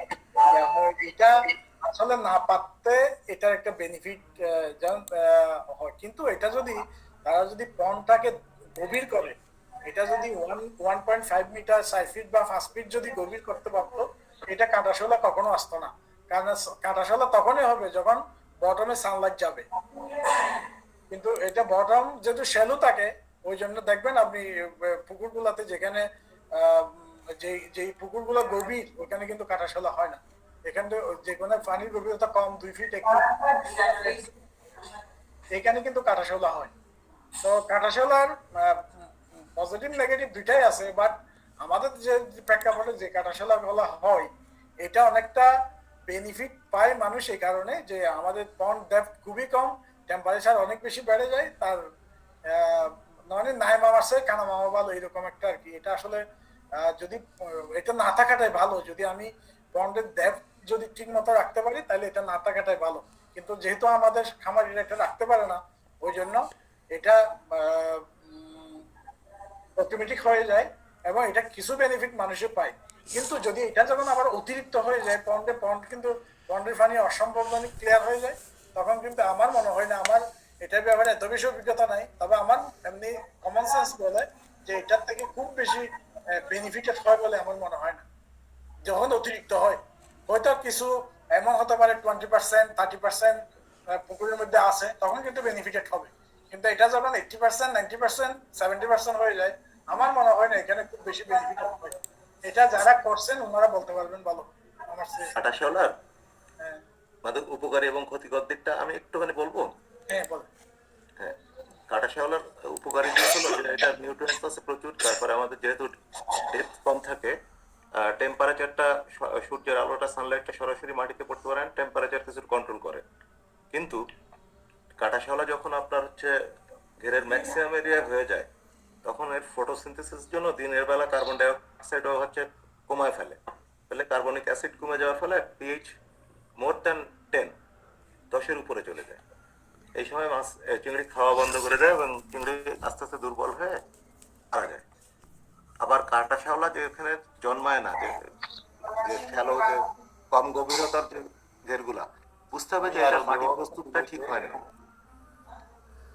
এটা আসলে না পাততে এটার একটা বেনিফিট হয়। কিন্তু এটা যদি তারা যদি পন্ডটাকে গভীর করে, এটা যদি 1.5 মিটার 4 ফিট বা 5 ফিট যদি গভীর করতে পারতো, এটা কাটা শেওলা কখনো আসতো না। কারণ কাটা শেওলা তখনই হবে যখন বটমে সানলাইট যাবে। কিন্তু এটা বটম যেহেতু শ্যালো থাকে, ওই জন্য দেখবেন আপনি পুকুরগুলোতে যেখানে যেই পুকুরগুলো গভীর, ওখানে কিন্তু কাটা শেওলা হয় না। এখানে যেখানে পানির গভীরতা কম 2 ফিট 1 ফিট, এখানে কিন্তু কাটা শেওলা হয়। তো কাটা শেওলার পজিটিভ নেগেটিভ দুইটাই আছে, বাট আমাদের যে প্রেক্ষাপটে যে কাটা শেওলা বলা হয়, এটা অনেকটা বেনিফিট পায় মানুষ এই কারণে যে আমাদের পন্ড ডেপথ খুবই কম, টেম্পারেচার অনেক বেশি বেড়ে যায়, তার মানে নাই মামার চেয়ে কানা মামা ভালো, এরকম একটা আর কি। এটা আসলে যদি এটা না থাকাটাই ভালো। যদি আমি পন্ডের ডেপথ যদি ঠিক মতো রাখতে পারি, তাহলে এটা না থাকাটাই ভালো। কিন্তু যেহেতু আমাদের খামারিরা এটা রাখতে পারে না, ওই জন্য এটা অটোমেটিক হয়ে যায় এবং এটা কিছু বেনিফিট মানুষে পায়। কিন্তু যদি এটা যখন আবার অতিরিক্ত হয়ে যায় পন্ড কিন্তু পন্ডের পানি অসম্ভব ক্লিয়ার হয়ে যায়, তখন কিন্তু আমার মনে হয় না, আমার এটার ব্যাপারে এত বেশি অভিজ্ঞতা নাই, তবে আমার এমনি কমন সেন্স বলে যে এটার থেকে খুব বেশি বেনিফিটেড হয় বলে আমার মনে হয় না যখন অতিরিক্ত হয়। হয়তো কিছু এমন হতে পারে 20%, 30% পুকুরের মধ্যে আছে, তখন কিন্তু বেনিফিটেড হবে। কিন্তু এটা যখন 80%, 90%, 70% হয়ে যায়, আমার মনে হয় না এখানে খুব বেশি বেনিফিট হবে। এটা যারা করছেন ওনারা বলতে পারবেন ভালো আমার চেয়ে। কাটা শেওলার হ্যাঁ আমাদের উপকারী এবং ক্ষতিকর দিকটা আমি একটুখানি বলবো। হ্যাঁ বলেন। হ্যাঁ, কাটা শেওলার উপকারী দিক হলো যে এটা নিউট্রিয়েন্টস আছে প্রচুর, তারপরে আমাদের যেহেতু ডেপথ কম থাকে, টেম্পারেচারটা, সূর্যের আলোটা, সানলাইটটা সরাসরি মাটিতে পড়তে পারে, টেম্পারেচার কিছু কন্ট্রোল করে। কিন্তু কাটা শেওলা যখন আপনার হচ্ছে ঘেরের ম্যাক্সিমাম এরিয়া হয়ে যায়, তখন এর ফটোসিনথেসিস জন্য দিনের বেলা কার্বন ডাই অক্সাইডও হচ্ছে কমায় ফেলে, কার্বনিক অ্যাসিড কমে যাওয়ার ফলে পিএইচ মোর দ্যান 10 উপরে চলে যায়। এই সময় মাছ চিংড়ি খাওয়া বন্ধ করে দেয় এবং চিংড়ি আস্তে আস্তে দুর্বল হয়ে মারা যায়। আবার কাটা শেওলা যেখানে জন্মায় না, যে যে শ্যালো, যে কম গভীরতার যে ঘেরগুলা, বুঝতে হবে যে এটা মাটির প্রস্তুতিটা ঠিক হয় না,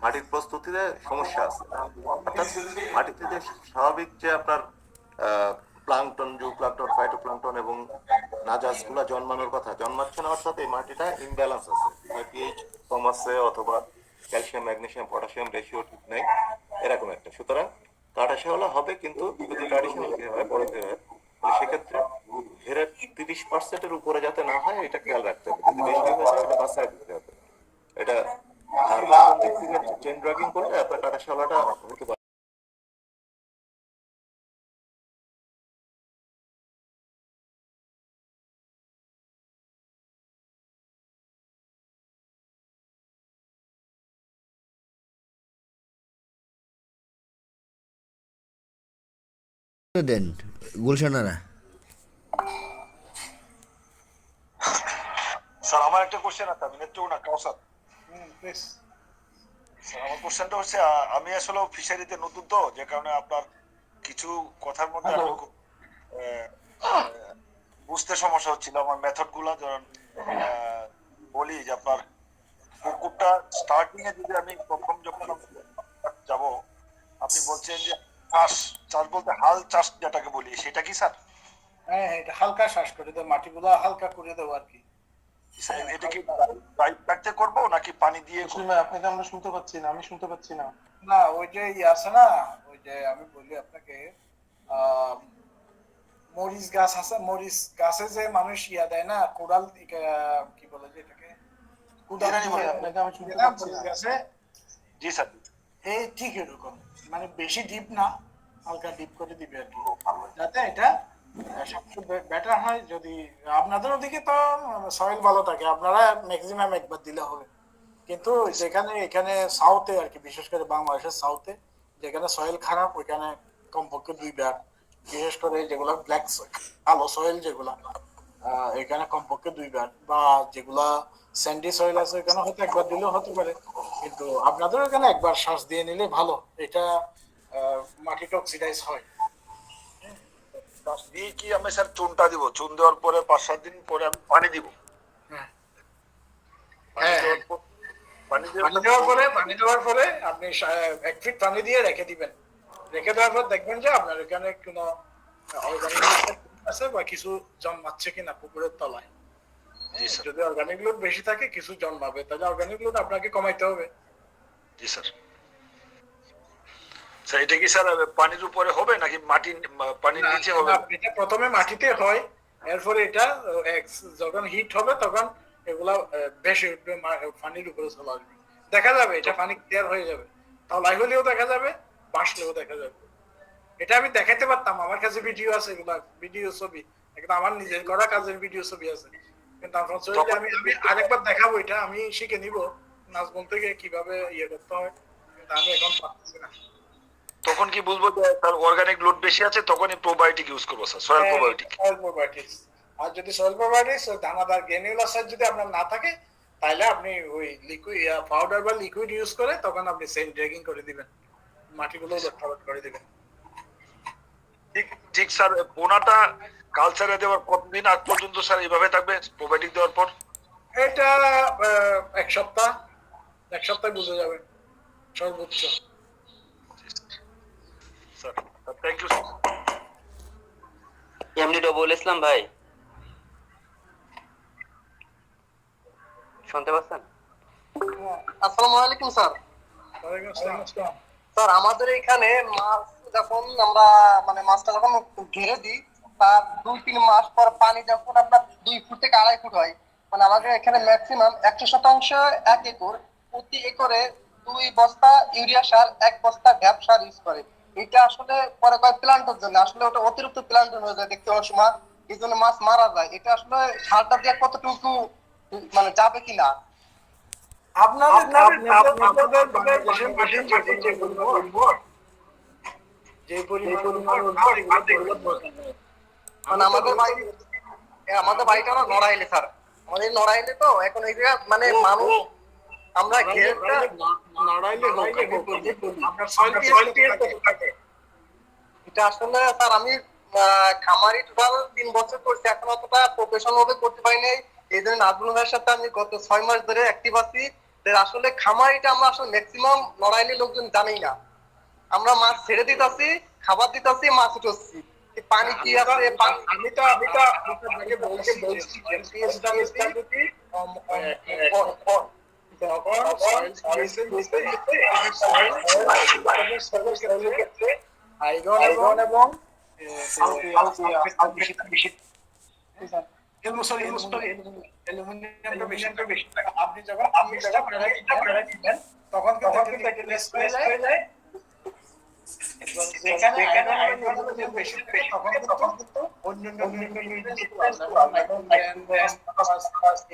মাটির প্রস্তুতিতে সমস্যা আছে। অর্থাৎ মাটিতে যে স্বাভাবিক যে আপনার প্লাঙ্কটন, জুপ্লাঙ্কটন, ফাইটোপ্লাঙ্কটন এবং নাজাস গুলা জন্মানোর কথা জন্মাচ্ছে না, অর্থাৎ এই মাটিটা ইমব্যালেন্স আছে, পিএইচ কম আছে অথবা ক্যালসিয়াম, ম্যাগনেসিয়াম, পটাশিয়াম রেশিও ঠিক নেই, এরকম একটা। সুতরাং কাটা শেওলা হবে, কিন্তু যদি ট্র্যাডিশনাল হয়, বড় হয়, সেক্ষেত্রে ঘেরের 30%-এর উপরে যাতে না হয় এটা খেয়াল রাখতে হবে। যদি বেশি হয়ে যায় এটা বাসায় দিতে হবে। এটা চেন ড্রাগিং করলে আপনার কাটা শেওলাটা হতে পারে। দেন গুলশানারা। স্যার আমার একটা কোশ্চেন আছে, আমি নেত্র না কাউসার। প্লিজ। স্যার আমার কোশ্চেনটা হচ্ছে, আমি আসলে ফিশারিতে নতুন, তো যে কারণে আপনার কিছু কথার মধ্যে আমি বুঝতে সমস্যা হচ্ছিল। আমার মেথড গুলা ধরেন বলি যে আপনার পুকুরটা স্টার্টিং এ যদি আমি প্রথম যখন যাব, আপনি বলছেন যে চাষ বলতে হাল চাষ যেটাকে বলি, সেটা কি স্যার? হ্যাঁ এটা হালকা শ্বাস করে দেবো, মাটিগুলো হালকা করে দেবো আর কি। এটা কি পাইপ রাখতে করবো নাকি পানি দিয়ে? আপনাকে আমরা শুনতে পাচ্ছি না, আমি শুনতে পাচ্ছি না। না ওই যে আছে না, ওই যে আমি বলি আপনাকে, মরিচ গাছ আছে, মরিচ গাছে যে মানুষ দেয় না, কোদাল, কি বলে যে এটাকে, কোদাল আপনাকে আমি শুনতে পাচ্ছি না। গাছে। জি স্যার। এই ঠিক এরকম, মানে বেশি ডিপ না, হালকা ডিপ করে দিবে আর কি, যাতে এটা সবচেয়ে বেটার হয়। যদি আপনাদের ওদিকে তো সয়েল ভালো থাকে, আপনারা ম্যাক্সিমাম একবার দিলে হবে। কিন্তু যেখানে এখানে সাউথে আর কি, বিশেষ করে বাংলাদেশের সাউথে যেখানে সয়েল খারাপ, ওইখানে কমপক্ষে 2 বার, বিশেষ করে যেগুলা ব্ল্যাক কালো সয়েল যেগুলা, এখানে কমপক্ষে 2 বার, বা যেগুলা স্যান্ডি সয়েল আছে ওইখানে হয়তো একবার দিলেও হতে পারে। কিন্তু আপনাদের ওখানে একবার শ্বাস দিয়ে নিলে ভালো, এটা মাটিটা অক্সিডাইজ হয়। দিয়ে কি আমি স্যার চুনটা দিব? চুন দেওয়ার পরে 5-7 দিন পরে আমি পানি দিব? হ্যাঁ পানি পানি দেওয়ার পরে আপনি 1 ফিট পানি দিয়ে রেখে দিবেন। রেখে দেওয়ার পর দেখবেন যে আপনার এখানে কোনো অর্গানিক আছে বা কিছু জন্মাচ্ছে কিনা পুকুরের তলায়। যদি অর্গানিক লোড বেশি থাকে, কিছু জন্মাবে, তাহলে অর্গানিক লোড আপনাকে কমাইতে হবে। জি স্যার। স্যার এটা কি স্যার পানির উপরে হবে নাকি পানির নিচে হবে? এটা প্রথমে মাটিতে হয়, এরপরে এটা যখন হিট হবে তখন এগুলা বেশি পানির উপরে চলে আসবে, দেখা যাবে এটা পানি ক্লিয়ার হয়ে যাবে, তলায় হলেও দেখা যাবে, বাসলেও দেখা যাবে। এটা আমি দেখাতে পারতাম, আমার কাছে ভিডিও আছে, এগুলা ভিডিও ছবি, একদম আমার নিজের করা কাজের ভিডিও ছবি আছে। কিন্তু আমি আরেকবার দেখাবো, এটা আমি শিখে নিব নাজমুল থেকে কিভাবে করতে হয়, কিন্তু আমি এখন পারতেছি না। তখন কি বুঝবো যে স্যার অর্গানিক লোড বেশি আছে, তখনই প্রোবায়োটিক ইউজ করবো স্যার, সয়েল প্রোবায়োটিক। আর যদি সয়েল প্রোবায়োটিক্স দানাদার গ্রানুলার সাইজ যদি আপনার না থাকে, তাহলে আপনি ওই লিকুইড পাউডার বা লিকুইড ইউজ করে তখন আপনি সেম ড্রেগিং করে দিবেন, মাটিগুলো লটপাট করে দিবেন। ঠিক স্যার। পোনাটা কালচারে দেওয়ার কতদিন আগ পর্যন্ত স্যার এইভাবে থাকবে প্রোবায়োটিক দেওয়ার পর? এটা এক সপ্তাহ বুঝে যাবেন সর্বোচ্চ। Sir thank you sir. MD ডবল ইসলাম ভাই, শুনতে পাচ্ছেন? আসসালামু আলাইকুম স্যার। ওয়ালাইকুম আসসালাম। স্যার আমাদের এখানে মাছ যখন আমরা মানে মাছটা যখন ঘিরে দিই তার 2-3 মাস পর পানি যখন আপনার 2 ফুট থেকে 2.5 ফুট হয়, মানে আমাদের এখানে ম্যাক্সিমাম 100% 1 একর, প্রতি একরে 2 বস্তা ইউরিয়া সার 1 বস্তা ভ্যাপ সার ইউজ করে। এটা আসলে পরে কয় প্লান্টের জন্য, আসলে ওটা অতিরিক্ত প্লান্ট হয়ে যায় দেখতে অনেক সময়, এই জন্য মাছ মারা যায়। এটা আসলে সারটা দিয়ে কতটুকু মানে যাবে কিনা? আপনাদের বাংলাদেশের মাটির যে পরিমাণ মানে আমাদের বাড়িটা না নড়াইলে স্যার, আমাদের নড়াইলে তো এখন এই যে মানে মানুষ আমরা ঘেরটা নড়াইলে এটা আসলে স্যার আমি খামারি টোটাল 3 বছর করছি, এখন অতটা প্রফেশনাল ভাবে করতে পারি নাই। এই জন্য নাজমুল ভাইয়ের সাথে আমি গত 6 মাস ধরে অ্যাক্টিভ আছি। আসলে খামারিটা আমরা আসলে ম্যাক্সিমাম নড়াইলে লোকজন জানেই না। আমরা মাছ ছেড়ে দিতেছি, খাবার দিতেছি, মাছ উঠছি, পানি কি আছে আমি তো আপনাকে বলছি আয়রন এবং অ্যালুমিনিয়ামটা বেশি থাকে। আপনি যখন তখন কিন্তু হয়ে যায় যেখানে আয়রন বেশি থাকে তখন কিন্তু অন্যান্য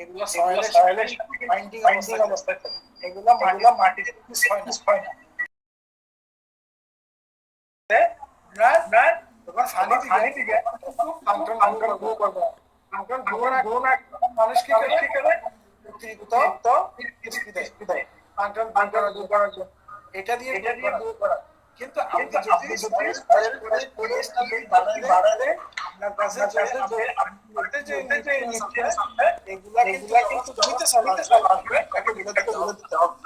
এগুলো সয়েলে বাইন্ডিং অবস্থায় থাকে, এগুলো মাটিতে হয় না। পানি দিকে মানুষ কি করে অতিরিক্ত দেয় এটা দিয়ে করা। কিন্তু আপনি যদি বাড়ালে এগুলা কিন্তু জমিতে আসবে তাকে বলে দিতে হবে।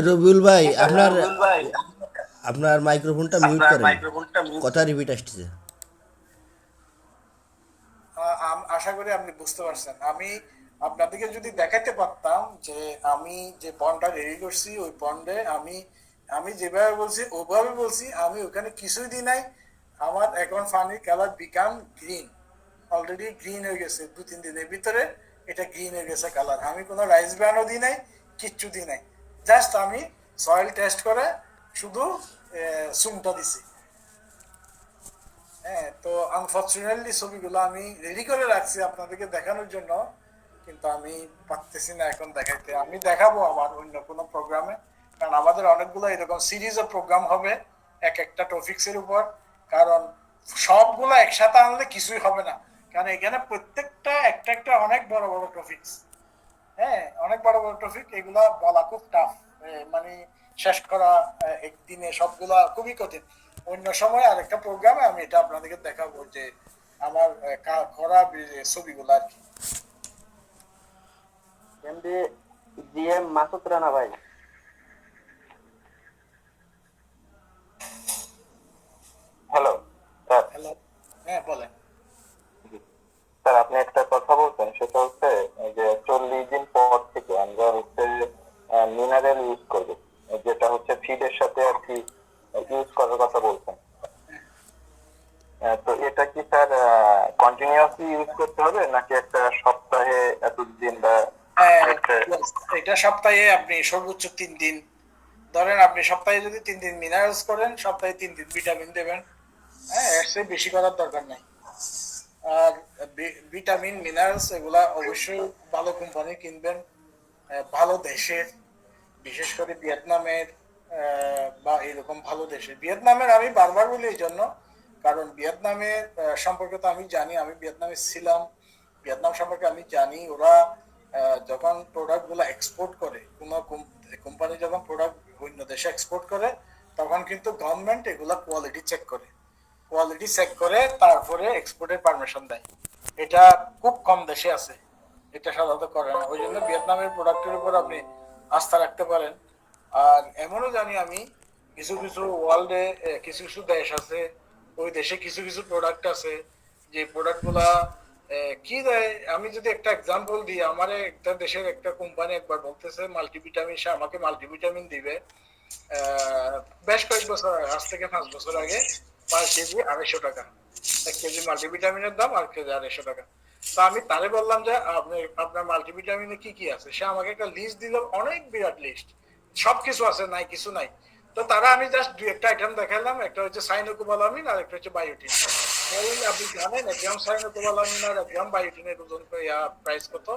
রবিউল ভাই, আপনার মাইক্রোফোনটা মিউট করেন, কথা রিপিট আসতেছে। আশা করি আপনি বুঝতে পারছেন। আমি আপনাদেরকে যদি দেখাতে পারতাম যে আমি যে পন্ডটা রেডি করছি, ওই পন্ডে আমি যেভাবে বলছি ওভাবে বলছি, আমি ওখানে কিছুই দিই নাই। আমার এখন পানির colour become green, already green হয়ে গেছে 2-3 দিনের ভিতরে এটা গ্রিন হয়ে গেছে কালার। আমি কোনো রাইস ব্র্যান্ডও দিই নাই, কিচ্ছু দিই নাই, জাস্ট আমি সয়েল টেস্ট করে শুধু সুমটা দিছি। হ্যাঁ, তো আনফর্চুনেটলি ছবিগুলো আমি রেডি করে রাখছি আপনাদেরকে দেখানোর জন্য, কিন্তু আমি পারতেছি না এখন দেখাইতে। আমি দেখাবো আমার অন্য কোনো প্রোগ্রামে, কারণ আমাদের অনেকগুলো এরকম সিরিজ অফ প্রোগ্রাম হবে এক একটা টপিক্সের উপর। কারণ সবগুলো একসাথে আনলে কিছুই হবে না, কারণ এখানে প্রত্যেকটা একটা অনেক বড় বড় টপিক্স। হ্যাঁ, অনেক বড় বড় টপিক, এগুলা বলা খুব টাফ, মানে শেষ করা একদিনে সবগুলা খুবই কঠিন। অন্য সময় আরেকটা প্রোগ্রামে আমি এটা আপনাদেরকে দেখাবো যে আমার করা ছবিগুলো আর কি। জিএম মাসুদ রানা ভাই, হ্যালো হ্যালো, হ্যাঁ বলেন। স্যার, আপনি একটা কথা বলতেন, সেটা হচ্ছে যে 40 দিন পর থেকে আমরা হচ্ছে মিনারেল ইউজ করবো, যেটা হচ্ছে ফিডের সাথে আর কি ইউজ করার কথা বলছেন। তো এটা কি স্যার কন্টিনিউয়াসলি ইউজ করতে হবে নাকি একটা সপ্তাহে এতদিন বা এটা সপ্তাহে আপনি সর্বোচ্চ 3 দিন ধরেন, আপনি সপ্তাহে যদি 3 দিন মিনারেলস করেন, সপ্তাহে 3 দিন ভিটামিন দেবেন। হ্যাঁ, এর চেয়ে বেশি করার দরকার নাই। আর ভিটামিন মিনারেলস এগুলা অবশ্যই ভালো কোম্পানি কিনবেন, ভালো দেশের, বিশেষ করে ভিয়েতনামের বা এরকম ভালো দেশের। ভিয়েতনামের আমি বারবার বলি এই জন্য, কারণ ভিয়েতনামের সম্পর্কে তো আমি জানি, আমি ভিয়েতনামে ছিলাম, ভিয়েতনাম সম্পর্কে আমি জানি। ওরা যখন প্রোডাক্ট গুলো এক্সপোর্ট করে, কোনো কোম্পানি যখন প্রোডাক্ট অন্য দেশে এক্সপোর্ট করে, তখন কিন্তু গভর্নমেন্ট এগুলা কোয়ালিটি চেক করে। কোয়ালিটি চেক করে তারপরে এক্সপোর্টের পারমিশন দেয়। এটা খুব কম দেশে আছে, এটা সাধারণত করে না। ওই জন্য ভিয়েতনামের প্রোডাক্টের উপর আপনি আস্থা রাখতে পারেন। আর এমনও জানি আমি কিছু কিছু ওয়ার্ল্ডে কিছু কিছু দেশ আছে, ওই দেশে কিছু কিছু প্রোডাক্ট আছে যে প্রোডাক্ট গুলা কি দেয়। আমি যদি একটা এক্সাম্পল দিই, আমার একটা দেশের একটা কোম্পানি একবার বলতেছে মাল্টিভিটামিন, সে আমাকে মাল্টিভিটামিন দিবে বেশ কয়েক বছর আগে, আজ থেকে 5 বছর আগে, পার কেজি 250 টাকা। 1 কেজি মাল্টিভিটামিনের দাম আর কেজি 250 টাকা। তো আমি তারে বললাম যে আপনার মাল্টিভিটামিনে কি কি আছে, সে আমাকে একটা লিস্ট দিল, অনেক বিরাট লিস্ট, সবকিছু আছে, নাই কিছু নাই। তো তারা আমি জাস্ট দুই একটা আইটেম দেখালাম, একটা হচ্ছে সাইনোকোবালামিন আর একটা হচ্ছে বায়োটিন। আপনি জানেন 1 গ্রাম সাইনোকোবালামিন আর 1 গ্রাম বায়োটিনের ওজন প্রাইস কত?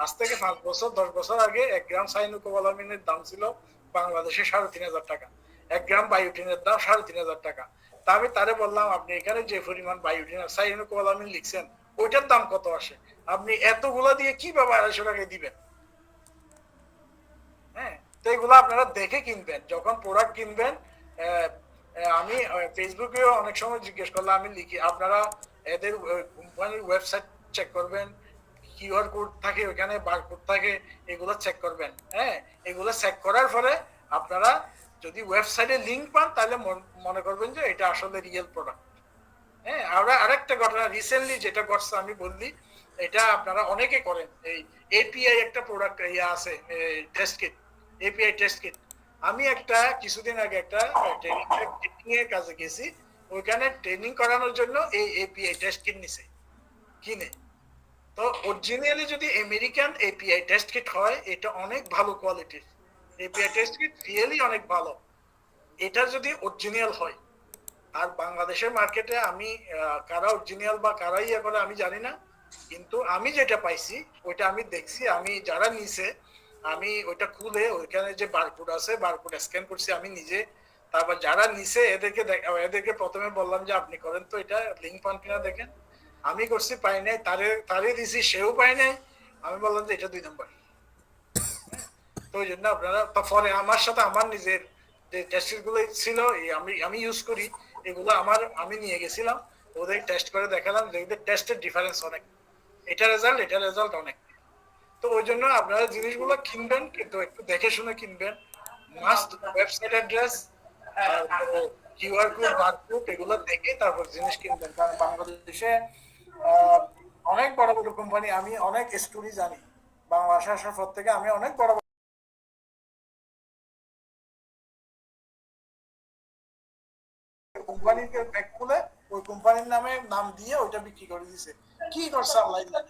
আজ থেকে 5 বছর 10 বছর আগে 1 গ্রাম সাইনোকোবালামিনের দাম ছিল বাংলাদেশে 3,500 টাকা, 1 গ্রাম বায়োটিনের দাম 3,500 টাকা। তা আমি তারে বললাম আপনি এখানে যে পরিমাণ বায়োটিন আর সাইনোকোবালামিন লিখছেন ওইটার দাম কত আসে? আপনি এতগুলা দিয়ে কিভাবে 250 টাকায় দিবেন? হ্যাঁ, তো এগুলো আপনারা দেখে কিনবেন যখন প্রোডাক্ট কিনবেন। আমি ফেসবুকে অনেক সময় জিজ্ঞেস করলাম, আমি লিখি আপনারা এদের কোম্পানির ওয়েবসাইট চেক করবেন, কিউআর কোড থাকে ওখানে, বারকোড থাকে, এগুলো চেক করবেন। হ্যাঁ, এগুলো চেক করার পরে আপনারা যদি ওয়েবসাইটে লিংক পান তাহলে মনে করবেন যে এটা আসলে রিয়েল প্রোডাক্ট। হ্যাঁ, আমরা আরেকটা ঘটনা রিসেন্টলি যেটা ঘটছে আমি বললি, এটা আপনারা অনেকে করেন। এই এপিআই একটা প্রোডাক্ট আছে, test kit, API test kit. আমি একটা কিছুদিন আগে একটা ট্রেনিং এর কাজে গেছি, ওইখানে ট্রেনিং করানোর জন্য এই এপিআই টেস্ট কিট নিছে কিনে। তো অরিজিনালি যদি আমেরিকান এপিআই টেস্ট কিট হয়, এটা অনেক ভালো কোয়ালিটির এপিআই টেস্ট কিট, রিয়েলি অনেক ভালো। এটা যদি অরিজিনাল হয়, আর বাংলাদেশের মার্কেটে আমি কারা অরিজিনাল বা কারা ইয়ে করে আমি জানি না, কিন্তু আমি যেটা পাইছি ওইটা আমি দেখছি, আমি যারা নিছে আমি ওইটা খুলে ওইখানে যে বারকোড আছে বারকোড স্ক্যান করছি আমি নিজে। তারপর যারা নিছে এদেরকে প্রথমে বললাম যে আপনি করেন তো, এটা লিঙ্ক পান কিনা দেখেন। আমি করছি, পাই নাই, তারে দিছি, সেও পাই নাই। আমি বললাম যে এটা 2 নম্বর। তো ওই জন্য আপনারা পরে আমার সাথে আমার নিজের যে টেস্ট গুলো ছিল আমি ইউজ করি, এগুলো আমি নিয়ে গেছিলাম, ওদের টেস্ট করে দেখালাম যে এদের টেস্টের ডিফারেন্স অনেক, এটা রেজাল্ট অনেক। তো ওই জন্য আপনারা জিনিসগুলো কিনবেন কিন্তু একটু দেখে শুনে কিনবেন। Must website address, QR code, barcode, এগুলো দেখে তারপর জিনিস কিনবেন। কারণ বাংলাদেশে অনেক বড় বড় কোম্পানি, আমি অনেক স্টোরি জানি বাংলাদেশে আসার পর থেকে, আমি অনেক বড় কোম্পানিকে ব্যাক খুলে ওই কোম্পানির নামে নাম দিয়ে ওইটা বিক্রি করে দিছে। কি করছে আল্লাহ জানে।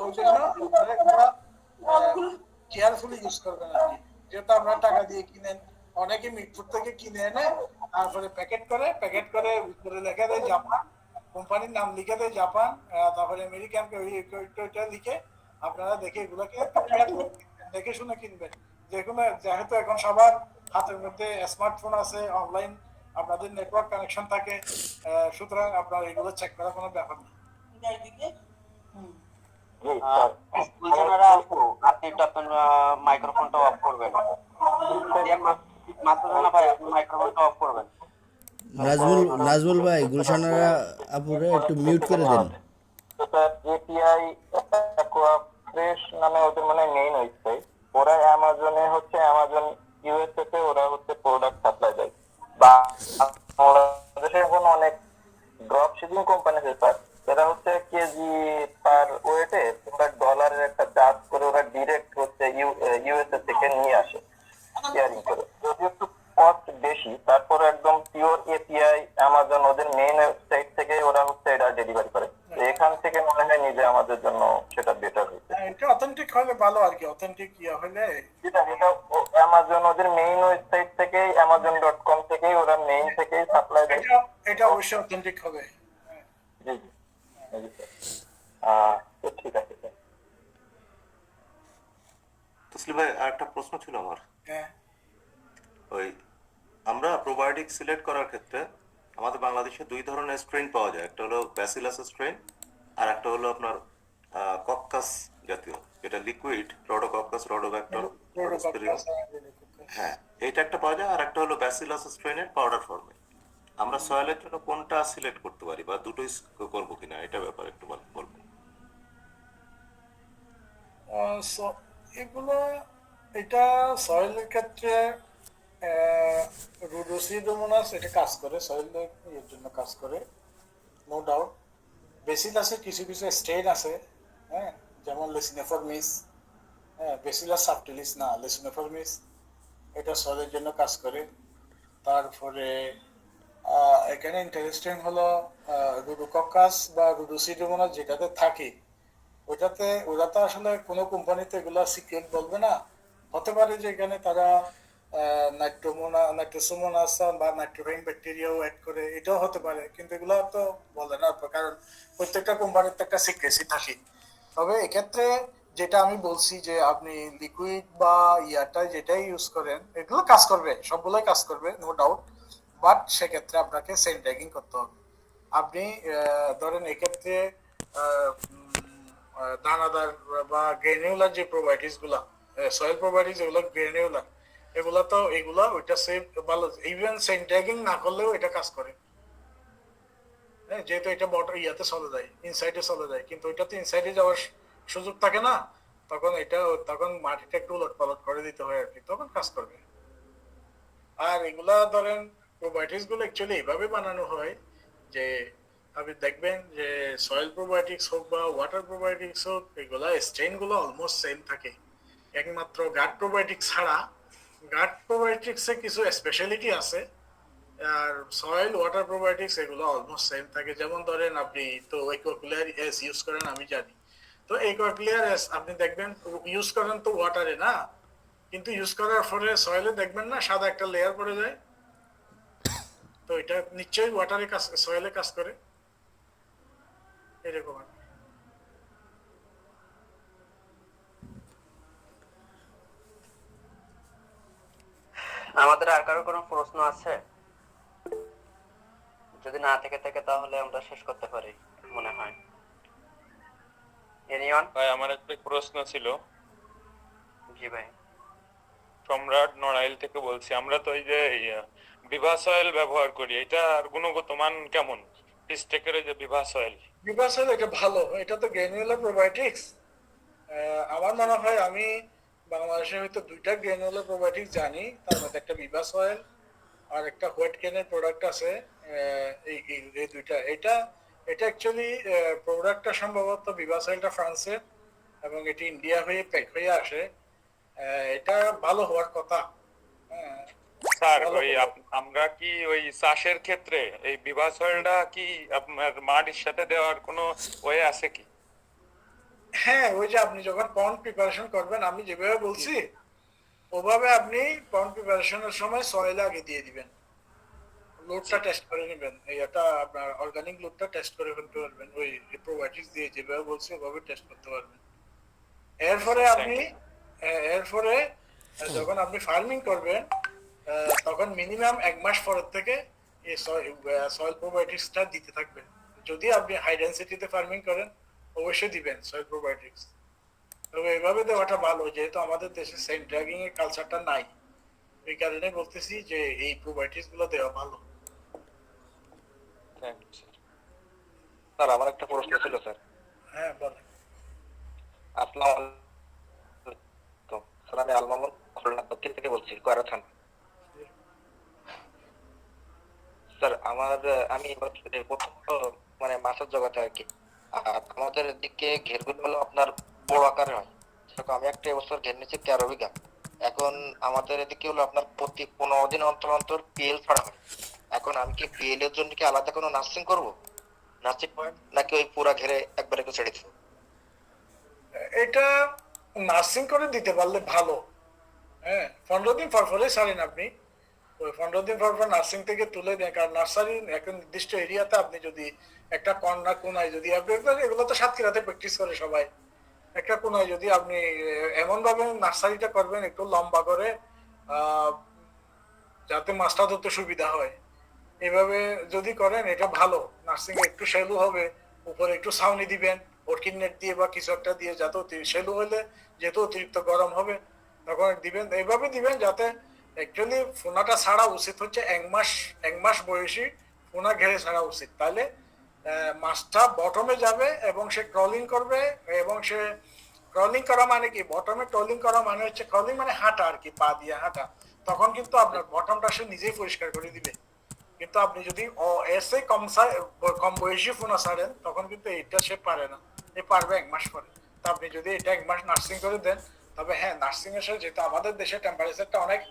ওই জন্য কেয়ারফুলি ইউজ করবেন আর কি। যেহেতু আপনারা টাকা দিয়ে কিনেন, অনেকে মিটফুট থেকে কিনে এনে তারপরে প্যাকেট করে ভিতরে লেখা দেয় জাপান, কোম্পানির নাম লিখে দেয় জাপান, তারপরে আমেরিকানকে ওইটা লিখে। আপনারা দেখে এগুলোকে দেখে শুনে কিনবেন। যেহেতু এখন সবার হাতের মধ্যে স্মার্টফোন আছে, অনলাইন আপনাদের নেটওয়ার্ক কানেকশন থাকে, সুতরাং আপনার এগুলো চেক করার কোনো ব্যাপার নেই। আপনি একটু আপনার মাইক্রোফোনটা অফ করবেন, মাইক্রোফোনটা অফ করবেন। নাজমুল ভাই, গুলশানারা আপুরে একটু মিউট করে দেন। এপিআই ফ্রেশ নামে ওদের মানে মেইন ওয়েবসাইট। ওরা অ্যামাজনে অ্যামাজন ইউএসএ তে ওরা প্রোডাক্ট সাপ্লাই দেয়। বা বাংলাদেশে এখন অনেক ড্রপ শিপিং কোম্পানি আছে স্যার, এরা কেজি পার ওয়েটে কিংবা ডলারের একটা চার্জ করে ওরা ডিরেক্ট ইউএসএ থেকে নিয়ে আসে কেয়ারিং করে। যদি একটু কস্ট বেশি, তারপরে একদম পিওর এপিআই অ্যামাজন ওদের মেইন ওয়েবসাইট থেকে ওরা এটা ডেলিভারি করে। এখান থেকে মনে হয় নিজে আমাদের জন্য সেটা বেটার হচ্ছে। এটা অথেন্টিক হলে ভালো আর কি, অথেন্টিক হলে এটা অ্যামাজন ওদের মেইন ওয়েবসাইট থেকে amazon.com থেকে ওরা মেইন থেকে সাপ্লাই দেয়। এটা অবশ্যই অথেন্টিক হবে। জি জি তো ঠিক আছে স্যার। তসলিম ভাই, আরেকটা প্রশ্ন ছিল আমার। হ্যাঁ, ওই আমরা প্রোবায়োটিক সিলেক্ট করার ক্ষেত্রে আমাদের বাংলাদেশে 2 ধরনের স্ট্রেন পাওয়া যায়, একটা হলো ব্যাসিলাস স্ট্রেন আর একটা হলো আপনার কক্কাস জাতীয়, যেটা লিকুইড রোডোকক্কাস রোডোব্যাক্টর হ্যাঁ, এটা একটা পাওয়া যায়, আর একটা হলো ব্যাসিলাস স্ট্রেনের পাউডার ফর্মে। আমরা সয়েলের জন্য কোনটা সিলেক্ট করতে পারি বা দুটোই করবো কিনা, এটা ব্যাপারে একটু বলবেন। So, এগুলো এটা সয়েলের ক্ষেত্রে রুডোসিডোমোনাস এটা কাজ করে, সয়েলের এর জন্য কাজ করে, নো ডাউট। বেসিলাসের কিছু কিছু স্ট্রেন আছে, হ্যাঁ, যেমন লেসিনোফরমিস, হ্যাঁ, বেসিলাস সাবটিলিস না, লেসিনোফরমিস, এটা সয়েলের জন্য কাজ করে। তারপরে এখানে ইন্টারেস্টিং হলো রুডোকক্কাস বা রুডোসিডোমোনাস যেটাতে থাকে, ওরা তো আসলে কোনো কোম্পানিতে এগুলা সিক্রেট বলবে না। হতে পারে যে এখানে তারা নাইট্রোসোমোনাস বা নাইট্রোফাইন ব্যাকটেরিয়াও অ্যাড করে, এটাও হতে পারে, কিন্তু এগুলো তো বলে না, কারণ প্রত্যেকটা কোম্পানির তো একটা সিক্রেসি থাকে। তবে এক্ষেত্রে যেটা আমি বলছি যে আপনি লিকুইড বা ইয়াটা যেটাই ইউজ করেন এগুলো কাজ করবে, সবগুলোই কাজ করবে, নো ডাউট। বাট সেক্ষেত্রে আপনাকে সেন্ট ট্যাগিং করতে হবে। আপনি ধরেন এক্ষেত্রে দানাদার বা গ্রেনিউলার যে প্রোবায়োটিক্স গুলা, সয়েল প্রোবায়োটিক্স এগুলো গ্রেনিউলার, এগুলা ওইটা সেভ ভালো, ইভেন সেন্ট ট্যাগিং না করলেও এটা কাজ করে। হ্যাঁ, যেহেতু এটা বটর ইয়াতে চলে যায়, ইনসাইডে চলে যায়, কিন্তু ওইটাতে ইনসাইডে যাওয়ার সুযোগ থাকে না, তখন মাটিটা একটু উলটপালট করে দিতে হয় আর কি, তখন কাজ করবে। আর এগুলা ধরেন প্রোবায়োটিক্স গুলো অ্যাকচুয়ালি এইভাবে বানানো হয় যে আপনি দেখবেন যে সয়েল প্রোবায়োটিক্স হোক বা ওয়াটার প্রোবায়োটিক্স হোক, এগুলা স্ট্রেন গুলো অলমোস্ট সেম থাকে, একমাত্র গাট প্রোবায়োটিক্স ছাড়া। গাট প্রোবায়োটিক্স এ কিছু স্পেশালিটি আছে, আর সয়েল ওয়াটার প্রোবায়োটিক্স এগুলো অলমোস্ট সেম থাকে। যেমন ধরেন আপনি তো ইকোক্লিয়ার এস ইউজ করেন, আমি জানি, তো ইকোক্লিয়ার এস আপনি দেখবেন ইউজ করেন তো ওয়াটারে না, কিন্তু ইউজ করার পরে সয়েলে দেখবেন না সাদা একটা লেয়ার পড়ে যায়, তো এটা নিশ্চয়ই ওয়াটারে কাজ, সয়েলে কাজ করে, এরকম আর কি। আমাদের আর কারো কোনো প্রশ্ন আছে? যদি না থেকে থাকে তাহলে আমরা শেষ করতে পারি মনে হয়। এনিওয়ান? ভাই আমার একটা প্রশ্ন ছিল। জি ভাই। সম্রাট নড়াইল থেকে বলছি। আমরা তো এই যে বিভা সয়েল ব্যবহার করি, এটার গুণগত মান কেমন? ফিস্টেকের যে বিভা সয়েল, বিভাসেল এটা ভালো, এটা তো গ্র্যানুলার প্রোবায়োটিক্স। আমার মনে হয় আমি বাংলাদেশে হয়তো দুইটা গ্র্যানুলার প্রোবায়োটিক্স জানি, তার মধ্যে একটা বিভাস অয়েল আর একটা হোয়াইট ক্যানের প্রোডাক্ট আছে। এই দুইটা, এটা অ্যাকচুয়ালি প্রোডাক্টটা সম্ভবত বিভাস অয়েলটা ফ্রান্সের, এবং এটি ইন্ডিয়া হয়ে প্যাক হয়ে আসে। এটা ভালো হওয়ার কথা। স্যার ওই আমরা কি ওই চাষের ক্ষেত্রে এই বিভা সয়েলটা কি আপনার মাটির সাথে দেওয়ার কোনো ওয়ে আছে কি? হ্যাঁ, ওই যে আপনি যখন পন্ড প্রিপারেশন করবেন, আমি যেভাবে বলছি ওভাবে আপনি পন্ড প্রিপারেশনের সময় সয়েলে আগে দিয়ে দিবেন, লোডটা টেস্ট করে নেবেন, এটা আপনার অর্গানিক লোডটা টেস্ট করে ফেলতে পারবেন, ওই প্রোবায়োটিক্স দিয়ে যেভাবে বলছি ওভাবে টেস্ট করতে পারবেন। এরপরে যখন আপনি ফার্মিং করবেন তখন মিনিমাম 1 মাস পরের থেকে এই সয়েল প্রোবায়োটিক্সটা দিতে থাকবেন। যদি আপনি হাই ডেনসিটিতে ফার্মিং করেন অবশ্যই দিবেন সয়েল প্রোবায়োটিক্স। তবে এভাবে দেওয়াটা ভালো, যেহেতু আমাদের দেশে সেন্ট ড্রাগিং এর কালচারটা নাই, এই কারণে বলতেছি যে এই প্রোবায়োটিক্স গুলো দেওয়া ভালো। স্যার আমার একটা প্রশ্ন ছিল স্যার। হ্যাঁ বলেন। আসসালামু আলাইকুম স্যার, আমি আল মামুন খুলনা দক্ষিণ থেকে বলছি, কয়রা থানা। স্যার আমি প্রথম মানে মাছের জগতে আর কি, আর আমাদের দিকে ঘেরগুলো হলো আপনার বড় আকারে হয়। সেরকম আমি একটা এবছর ঘের নিচ্ছি 13 বিঘা। এখন আমাদের এদিকে হলো আপনার প্রতি 15 দিন অন্তর অন্তর পিএল ছাড়া হয়। এখন আমি কি পিএল এর জন্য কি আলাদা কোনো নার্সিং করবো, নার্সিং পয়েন্ট, নাকি ওই পুরা ঘেরে একবারে একটু ছেড়ে দিব? এটা নার্সিং করে দিতে পারলে ভালো। হ্যাঁ, 15 দিন পর পরে ছাড়েন আপনি, ওই 15 দিন পর নার্সিং থেকে তুলে দেন, কারণ নার্সারি একটা নির্দিষ্ট এরিয়াতে আপনি যদি একটা কর্নার কোনায় যদি আপনি, এগুলো তো সাতক্ষীরাতে প্র্যাকটিস করে সবাই, একটা কোনায় যদি আপনি এমন ভাবে নার্সারিটা করবেন একটু লম্বা করে, যাতে মাছটা ধরতে সুবিধা হয়, এভাবে যদি করেন এটা ভালো। নার্সিং একটু শ্যালো হবে, উপরে একটু ছাউনি দিবেন অর্কিড নেট দিয়ে বা কিছু একটা দিয়ে, যাতে শ্যালো হলে যেহেতু অতিরিক্ত গরম হবে তখন দিবেন, এইভাবে দিবেন যাতে অ্যাকচুয়ালি ফোনাটা ছাড়া উচিত হচ্ছে 1 মাস বয়সী ফোনা ঘেরে ছাড়া উচিত। তাহলে মাছটা বটমে যাবে এবং সে ক্রলিং করবে, এবং সে ক্রলিং করা মানে কি, বটমে ক্রলিং করা মানে হচ্ছে, ক্রলিং মানে হাঁটা আর কি, পা দিয়ে হাঁটা। তখন কিন্তু আপনার বটমটা সে নিজেই পরিষ্কার করে দিবে। কিন্তু আপনি যদি এসে কম বয়সী ফোনা ছাড়েন তখন কিন্তু এটা সে পারে না, এ পারবে 1 মাস পরে। তো আপনি যদি এটা 1 মাস নার্সিং করে দেন, তবে হ্যাঁ, নার্সিং এর সাথে, যেহেতু আমাদের দেশে টেম্পারেচারটা অনেক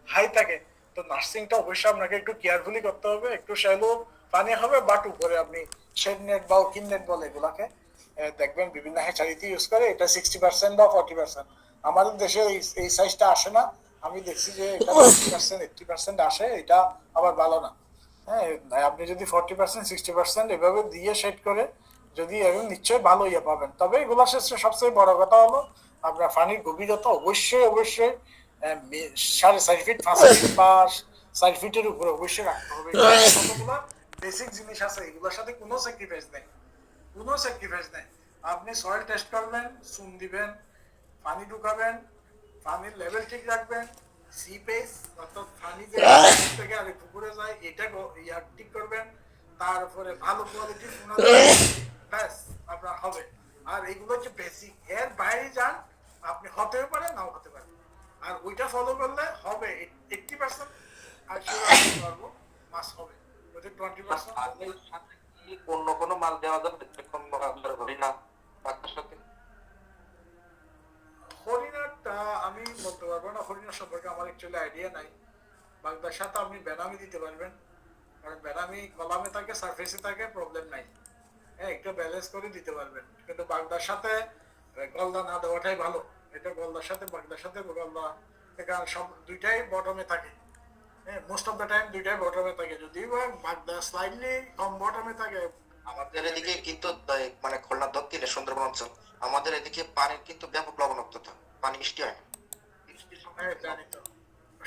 হাই থাকে, তো নার্সিংটা অবশ্যই আপনাকে একটু কেয়ারফুলি করতে হবে। একটু শ্যালো পানি হবে, বাট উপরে আপনি শেড নেট বা ওকিন নেট বলে এগুলাকে দেখবেন বিভিন্ন হ্যাচারিতে ইউজ করে, এটা 60% বা 40%। আমাদের দেশে এই সাইজটা আসে না, আমি দেখছি যে এটা 50% 80% আসে, এটা আবার ভালো না। হ্যাঁ, আপনি যদি 40% 60% এভাবে দিয়ে সেট করে যদি এবং নিশ্চয়ই ভালো ইয়ে পাবেন। তবে এগুলো সবচেয়ে বড় কথা হলো আপনার পানির গভীরতা অবশ্যই 4.5 ফিট 5 ফিট বা 4 ফিটের উপরে অবশ্যই রাখতে হবে। কতগুলো বেসিক জিনিস আছে, এগুলোর সাথে কোনো স্যাক্রিফাইস নেই, কোনো স্যাক্রিফাইস নেই। আপনি সয়েল টেস্ট করবেন, চুন দিবেন, পানি ঢুকাবেন, পানির লেভেল ঠিক রাখবেন, সি পেস অর্থাৎ পানি যে থেকে আর পুকুরে যায় এটা ইয়ার ঠিক করবেন, তারপরে ভালো কোয়ালিটির সোনা ব্যাস আপনার হবে। আর এগুলো হচ্ছে বেসিক, এর বাইরে যান আপনি হতেও পারে নাও হতে পারে। আর ওইটা ফলো করলে হবে 80%, আর পারবো মাস হবে, ওদের 20% অন্য কোনো মাল দেওয়া যাবে হরিণা বাগদার সাথে? হরিণাটা আমি বলতে পারবো না, হরিণার সম্পর্কে আমার অ্যাকচুয়ালি আইডিয়া নাই। বাগদার সাথে আপনি বেনামি দিতে পারবেন, কারণ বেনামি কলামে থাকে, সারফেসে থাকে, প্রবলেম নাই। হ্যাঁ, একটু ব্যালেন্স করে দিতে পারবেন। কিন্তু বাগদার সাথে গলদা না দেওয়াটাই ভালো। এটা বাগদার সাথে গলদা, কারণ সব দুইটাই বটমে থাকে। হ্যাঁ, মোস্ট অফ দ্য টাইম দুইটাই বটমে থাকে, যদি বাগদা স্লাইডলি কম বটমে থাকে। আমাদের এদিকে কিন্তু মানে খুলনা দক্ষিণে সুন্দরবন অঞ্চল, আমাদের এদিকে পানির কিন্তু ব্যাপক লবণাক্ততা, পানি মিষ্টি হয় না। হ্যাঁ, জানি তো,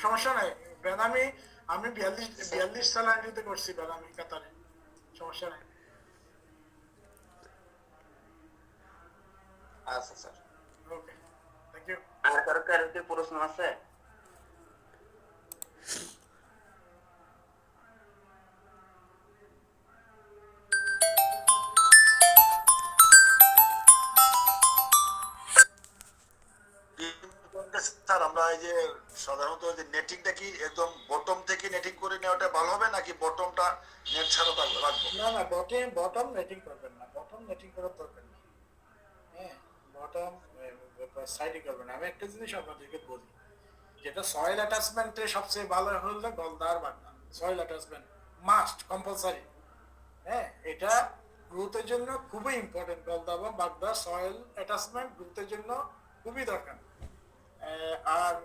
সমস্যা নাই। বেনামি আমি 42 সাল আগে করছি, বেনামি কাতারে, সমস্যা নাই। আচ্ছা স্যার, ওকে, থ্যাংক ইউ। আর কারো কারো কি প্রশ্ন আছে? স্যার আমরা এই যে সাধারণত যে নেটিংটা কি একদম বটম থেকে নেটিং করে নেওয়াটা ভালো হবে নাকি বটমটা নেট ছাড়া রাখবো? না না, বটম নেটিং করবেন না, বটম নেটিং করার দরকার নেই। হ্যাঁ, বটম সাইডে করবেন। আমি একটা জিনিস আপনাদেরকে বলি, যেটা সয়েল অ্যাটাচমেন্টে সবচেয়ে ভালো হলো গলদার বাগদা। Soil attachment must compulsory. হ্যাঁ, এটা গ্রোথের জন্য খুবই ইম্পর্টেন্ট। গলদা বা বাগদা সয়েল অ্যাটাচমেন্ট গ্রোথের জন্য খুবই দরকার। আর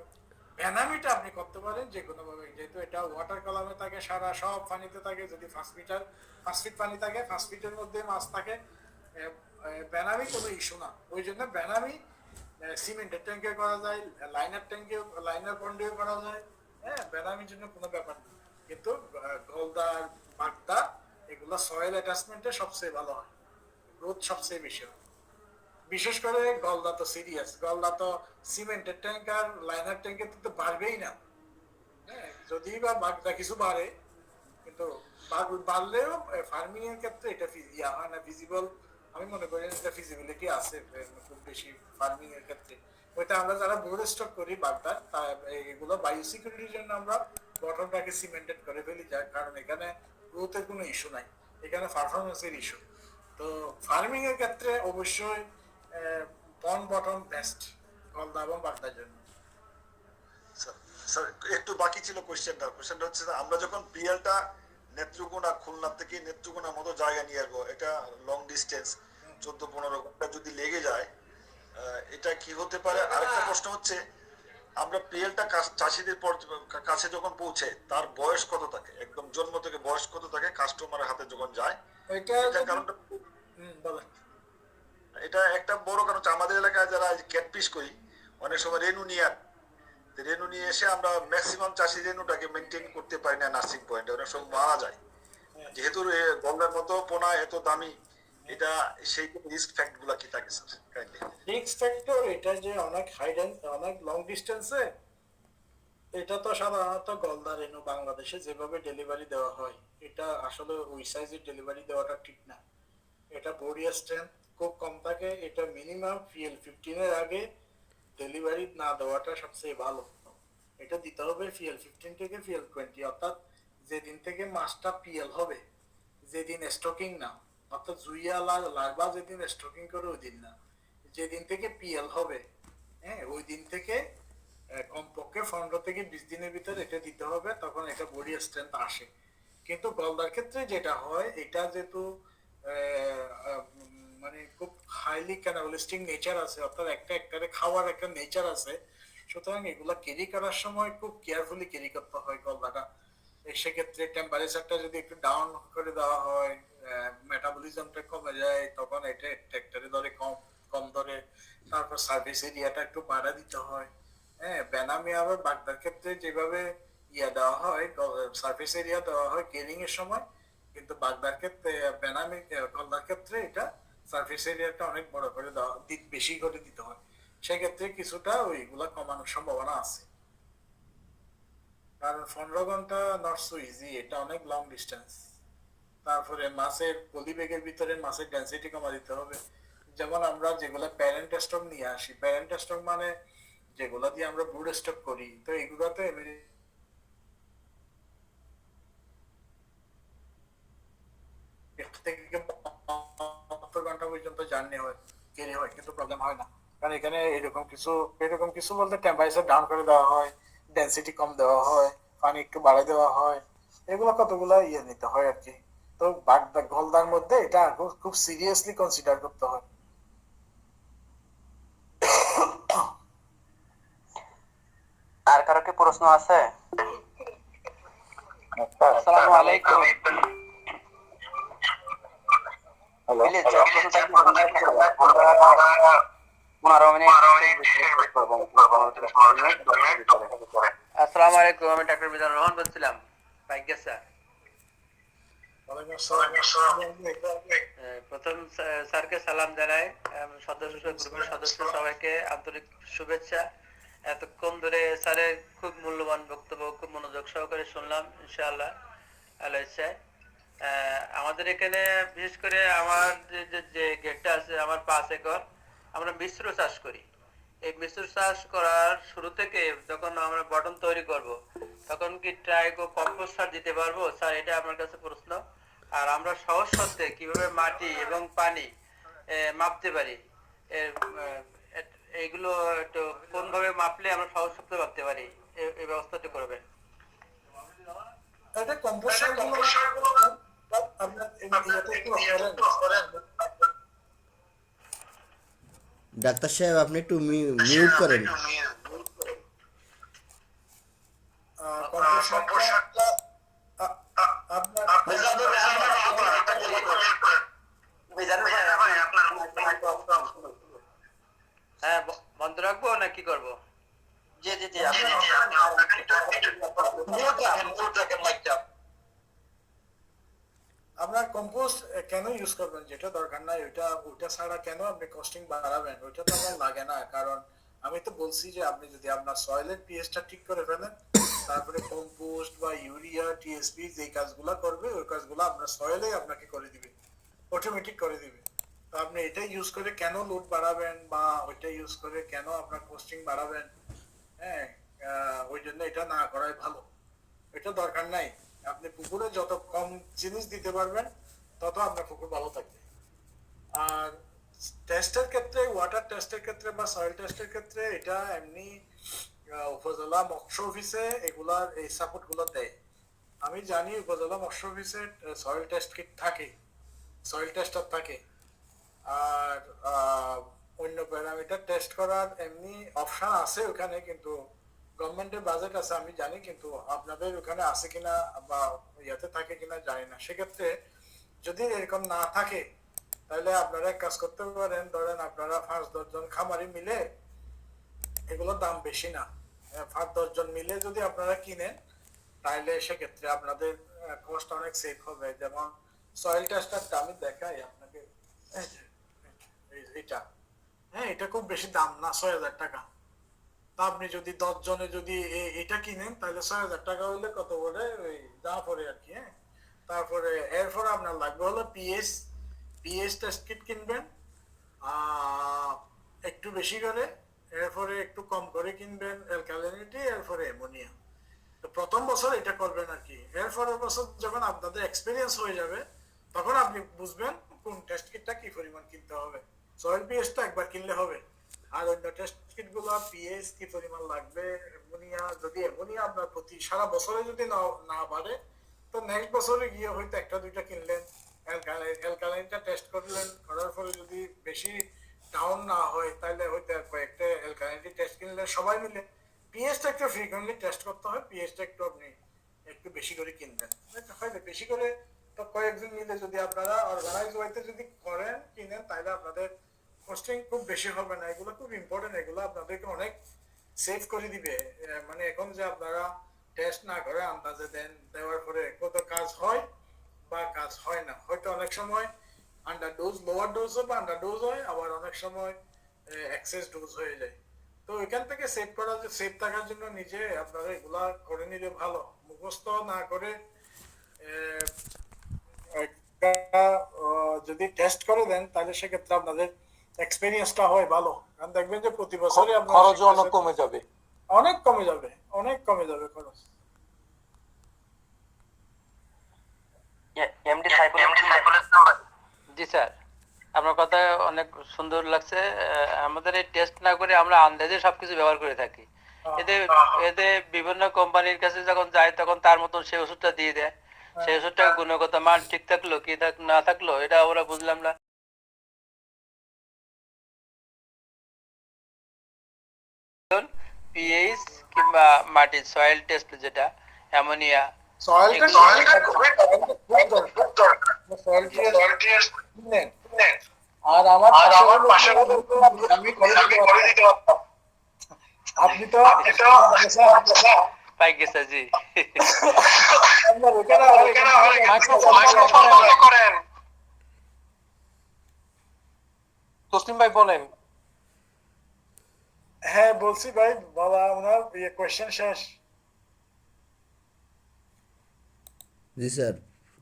ভ্যানামিটা আপনি করতে পারেন যে কোনো ভাবে, যেহেতু এটা ওয়াটার কলামে থাকে, সারা সব পানিতে থাকে। যদি 5 ফিট পানি থাকে, 5 ফিটের মধ্যে মাছ থাকে, ভ্যানামি কোনো ইস্যু না। ওই জন্য ভ্যানামি সিমেন্টের ট্যাঙ্কে করা যায়, লাইনার পন্ডেও করা যায়। হ্যাঁ, ভ্যানামির জন্য কোনো ব্যাপার না। কিন্তু গলদা বাগদা এগুলো সয়েল অ্যাটাচমেন্টে সবচেয়ে ভালো হয়, গ্রোথ সবচেয়ে বেশি হয়। বিশেষ করে গলদা তো সিরিয়াস, গলদা তো সিমেন্টের ট্যাঙ্ক আর লাইনার ট্যাঙ্কে তো বাড়বেই না। হ্যাঁ, যদি বা বাগদা কিছু বাড়ে, কিন্তু বাড়লেও ফার্মিং এর ক্ষেত্রে এটা হয় না ভিজিবল। আমি মনে করি এটা ফিজিবিলিটি আছে খুব বেশি ফার্মিং এর ক্ষেত্রে। ওইটা আমরা যারা বোর্ড স্টক করি বাগদার, এগুলো বায়ো সিকিউরিটির জন্য আমরা বটমটাকে সিমেন্টেড করে ফেলি, যার কারণ এখানে গ্রোথের কোনো ইস্যু নাই, এখানে পারফরমেন্সের ইস্যু। তো ফার্মিং এর ক্ষেত্রে অবশ্যই বন বটম বেস্ট গলদা এবং বাগদার জন্য। স্যার একটু বাকি ছিল কোশ্চেনটা হচ্ছে যে আমরা যখন বিএলটা নেত্রকোনা, খুলনা থেকে নেত্রকোনার মতো জায়গা নিয়ে আসবো, এটা লং ডিস্টেন্স 14-15 ঘন্টা যদি লেগে যায়, এটা কি হতে পারে? আরেকটা প্রশ্ন হচ্ছে, আমরা পিএলটা চাষিদের কাছে যখন পৌঁছে তার বয়স কত থাকে, একদম জন্ম থেকে বয়স কত থাকে কাস্টমারের হাতে যখন যায়? এটা কারণটা এটা একটা বড় কারণ হচ্ছে আমাদের এলাকায় যারা ক্যাটফিশ করি, অনেক সময় রেনু নিয়ে এসে আমরা ম্যাক্সিমাম চাষি রেনুটাকে মেনটেন করতে পারি না নার্সিং পয়েন্টে, অনেক সময় মারা যায়। যেহেতু গলদার মতো পোনা এত দামি, এটা সেই রিস্ক ফ্যাক্ট গুলা কি থাকে স্যার কাইন্ডলি? রিস্ক ফ্যাক্টর এটা যে অনেক অনেক লং ডিস্টেন্সে, এটা তো সাধারণত গলদা রেনু বাংলাদেশে যেভাবে ডেলিভারি দেওয়া হয় এটা আসলে ওই সাইজের ডেলিভারি দেওয়াটা ঠিক না। এটা বডি স্ট্রেংথ খুব কম থাকে, এটা মিনিমাম PL15 এর আগে ডেলিভারি না দেওয়াটা সবচেয়ে ভালো। এটা দিতে হবে PL15 থেকে PL20, অর্থাৎ যেদিন থেকে মাছটা পিএল হবে, যেদিন স্টকিং না, অর্থাৎ জুইয়া লার্ভা যেদিন স্টকিং করে ওই দিন না, যেদিন থেকে পিএল হবে, হ্যাঁ ওই দিন থেকে কমপক্ষে 15 থেকে 20 দিনের ভিতরে এটা দিতে হবে, তখন এটা বডি স্ট্রেংথ আসে। কিন্তু গলদার ক্ষেত্রে যেটা হয়, এটা যেহেতু মানে খুব হাইলি ক্যানাবালিস্টিক নেচার আছে, অর্থাৎ একটা খাওয়ার একটা নেচার আছে, সুতরাং এগুলা ক্যারি করার সময় খুব কেয়ারফুলি ক্যারি করতে হয় গলদাটা। সেক্ষেত্রে টেম্পারেচারটা যদি একটু ডাউন করে দেওয়া হয়, মেটাবলিজমটা কমে যায়, তখন এটা ট্র্যাক্টরে ধরে কম ধরে, তারপর সার্ভিস এরিয়াটা একটু বাড়া দিতে হয়। হ্যাঁ, বেনামি আবার বাগদার ক্ষেত্রে যেভাবে দেওয়া হয়, সার্ভিস এরিয়া দেওয়া হয় কেরিং এর সময়, কিন্তু বাগদার ক্ষেত্রে বেনামি গলদার ক্ষেত্রে এটা সার্ভিস এরিয়াটা অনেক বড় করে দেওয়া, বেশি করে দিতে হয়। সেক্ষেত্রে কিছুটা ওইগুলা কমানোর সম্ভাবনা আছে, কারণ 15 ঘন্টা নট সো ইজি, এটা অনেক লং ডিস্টেন্স। তারপরে মাছের পলিব্যাগের ভিতরে মাছের ডেন্সিটি কমা দিতে হবে। যেমন আমরা যেগুলো প্যারেন্ট স্টক নিয়ে আসি, প্যারেন্ট স্টক মানে যেগুলো দিয়ে আমরা ব্রুড স্টক করি, তো এগুলোতে ঘন্টা পর্যন্ত জার্নি হয়, ক্যারি হয়, কিন্তু প্রবলেম হয় না, কারণ এখানে এরকম কিছু বলতে টেম্পারেচার ডাউন করে দেওয়া হয়, ডেন্সিটি কম দেওয়া হয়, পানি একটু বাড়াই দেওয়া হয়, এগুলো কতগুলো নিতে হয় আর কি। তো বাগদা গলদার মধ্যে এটা খুব সিরিয়াসলি কনসিডার করতে হয়। আর কারো কি প্রশ্ন আছে? আসসালামু আলাইকুম। Hello, 15 minute. আসসালামু আলাইকুম, আমি ডাক্তার মিজানুর রহমান বলছিলাম, ভাগ্য স্যার। প্রথম স্যারকে সালাম জানাই, গ্রুপের সদস্য সবাইকে আন্তরিক শুভেচ্ছা। এতক্ষণ ধরে স্যারের খুব মূল্যবান বক্তব্য খুব মনোযোগ সহকারে শুনলাম, ইনশাআল্লাহ আল্লাহ ইচ্ছায়। আমাদের এখানে বিশেষ করে আমার যে গেটটা আছে, আমার 5 একর, আমরা মিশ্র চাষ করি। এই মিশ্র চাষ করার শুরু থেকে যখন আমরা বটন তৈরি করব, তখন কি ট্রাইকো কম্পোস্ট সার দিতে পারবো স্যার? এটা আমার কাছে প্রশ্ন। আর আমরা সহজ শর্তে কিভাবে মাটি এবং পানি মাপতে পারি, এইগুলো একটু কোন ভাবে মাপলে আমরা সহজ শর্তে মাপতে পারি, এই ব্যবস্থাটা করবেন। এটা কম্পোস্ট সারগুলো আপনার ডাক্তার সাহেব আপনি একটু মিউট করেন। হ্যাঁ, বন্ধ রাখবো না কি করবো? জি জি জি, আপনার কম্পোস্ট কেন ইউজ করবেন, যেটা দরকার নাই ওইটা ছাড়া কেন আপনি কস্টিং বাড়াবেন? ওইটা তো আমার লাগে না, কারণ আমি তো বলছি যে আপনি যদি আপনার সয়েলের পিএইচটা ঠিক করে ফেলেন, তারপরে কম্পোস্ট বা ইউরিয়া টিএসপি যে কাজগুলো করবে, ওই কাজগুলো আপনার সয়েলে আপনাকে করে দিবে, অটোমেটিক করে দিবে। তো আপনি এটা ইউজ করে কেন লোড বাড়াবেন বা ওইটা ইউজ করে কেন আপনার কস্টিং বাড়াবেন? হ্যাঁ, ওই জন্য এটা না করাই ভালো, এটা দরকার নাই। আপনি পুকুরে যত কম জিনিস দিতে পারবেন, তত আপনার পুকুর ভালো থাকবে। আর টেস্টের ক্ষেত্রে, ওয়াটার টেস্টের ক্ষেত্রে বা সয়েল টেস্টের ক্ষেত্রে, এটা এমনি উপজেলা মৎস্য অফিসে এগুলার এই সাপোর্ট গুলো দেয়। আমি জানি উপজেলা মৎস্য অফিসে সয়েল টেস্ট কিট থাকে, সয়েল টেস্টার থাকে, আর অন্য প্যারামিটার টেস্ট করার এমনি অপশন আছে ওখানে, কিন্তু গভর্নমেন্টের বাজেট আছে আমি জানি, কিন্তু আপনাদের ওখানে আছে কিনা বা ইয়াতে থাকে কিনা জানি না। সেক্ষেত্রে যদি এরকম না থাকে, তাহলে আপনারা এক কাজ করতে পারেন, ধরেন আপনারা 5-10 জন খামারি মিলে, এগুলোর দাম বেশি না, 5-10 জন মিলে যদি আপনারা কিনেন, তাহলে সেক্ষেত্রে আপনাদের কস্ট অনেক সেভ হবে। যেমন সয়েল টেস্টারটা আমি দেখাই আপনাকে, এই যে, এটা, হ্যাঁ, এটা খুব বেশি দাম না, 6,000 টাকা। তা আপনি যদি 10 জনে যদি এটা কিনেন তাহলে 6,000 টাকা হইলে কত করে ওই যা পড়ে আর কি। হ্যাঁ, তারপরে এরপরে আপনার লাগবে হলো পিএস টেস্ট কিট কিনবেন একটু বেশি করে, এরপরে একটু কম করে কিনবেন অ্যালকালিনিটি, এরপরে অ্যামোনিয়া। তো প্রথম বছর এটা করবেন আর কি। এরপরের বছর যখন আপনাদের এক্সপিরিয়েন্স হয়ে যাবে তখন আপনি বুঝবেন কোন টেস্ট কিটটা কি পরিমাণ কিনতে হবে। সয়েল পিএসটা একবার কিনলে হবে, আর অন্য টেস্ট কিট গুলো পিএস কি পরিমাণ লাগবে, অ্যামোনিয়া, যদি অ্যামোনিয়া আপনার প্রতি সারা বছরে যদি না বাড়ে তো নেক্সট বছরে গিয়ে হয়তো একটা দুইটা কিনলেন, অ্যালকালাইনটা টেস্ট করলেন, করার পরে যদি বেশি ডাউন না হয় তাহলে হয়তো কয়েকটা অ্যালকালাইনটি টেস্ট কিনলে সবাই মিলে। পিএসটা একটু ফ্রিকোয়েন্টলি টেস্ট করতে হয়, পিএসটা একটু আপনি একটু বেশি করে কিনবেন, হয়তো বেশি করে। তো কয়েকজন মিলে যদি আপনারা অর্গানাইজ ওয়েতে যদি করেন কিনেন তাহলে আপনাদের কস্টিং খুব বেশি হবে না। এগুলো খুব ইম্পর্টেন্ট, এগুলো আপনাদেরকে অনেক সেভ করে দিবে। মানে এখন যে আপনারা টেস্ট না করে আন্দাজে দেন, দেওয়ার পরে কত কাজ হয় বা কাজ হয় না, হয়তো অনেক সময় আন্ডার ডোজ, লোয়ার ডোজ বা আন্ডার ডোজ হয়, আবার অনেক সময় এক্সেস ডোজ হয়ে যায়। তো এখান থেকে সেভ থাকার জন্য নিজে আপনারা এগুলা করে নিলে ভালো, মুখস্থ না করে যদি টেস্ট করে দেন তাহলে সেক্ষেত্রে আপনাদের এক্সপেরিয়েন্সটা হয় ভালো। কারণ দেখবেন যে প্রতি বছরই আপনার খরচ অনেক কমে যাবে, অনেক কমে যাবে, অনেক কমে যাবে খরচ। এমডি সাইফুল জি স্যার, আপনার কথা অনেক সুন্দর লাগছে। আমাদের এই টেস্ট না করে আমরা আন্দাজে সবকিছু ব্যবহার করে থাকি। এতে এতে বিভিন্ন কোম্পানির কাছে যখন যায় তখন তার মতন সেই ওষুধটা দিয়ে দেয়, সেই ওষুধটা গুণগত মান ঠিক থাকলো কি না থাকলো এটা আমরা বুঝলাম না। পিএইচ কিংবা মাটির সয়েল টেস্ট যেটা অ্যামোনিয়া, আর আমার আমি করে দিতে পারতাম, আপনি তো পাই গেছে জি। তসলিম ভাই বলেন। হ্যাঁ বলছি ভাই, বাবা ওনার কোয়েশ্চেন শেষ। জি স্যার,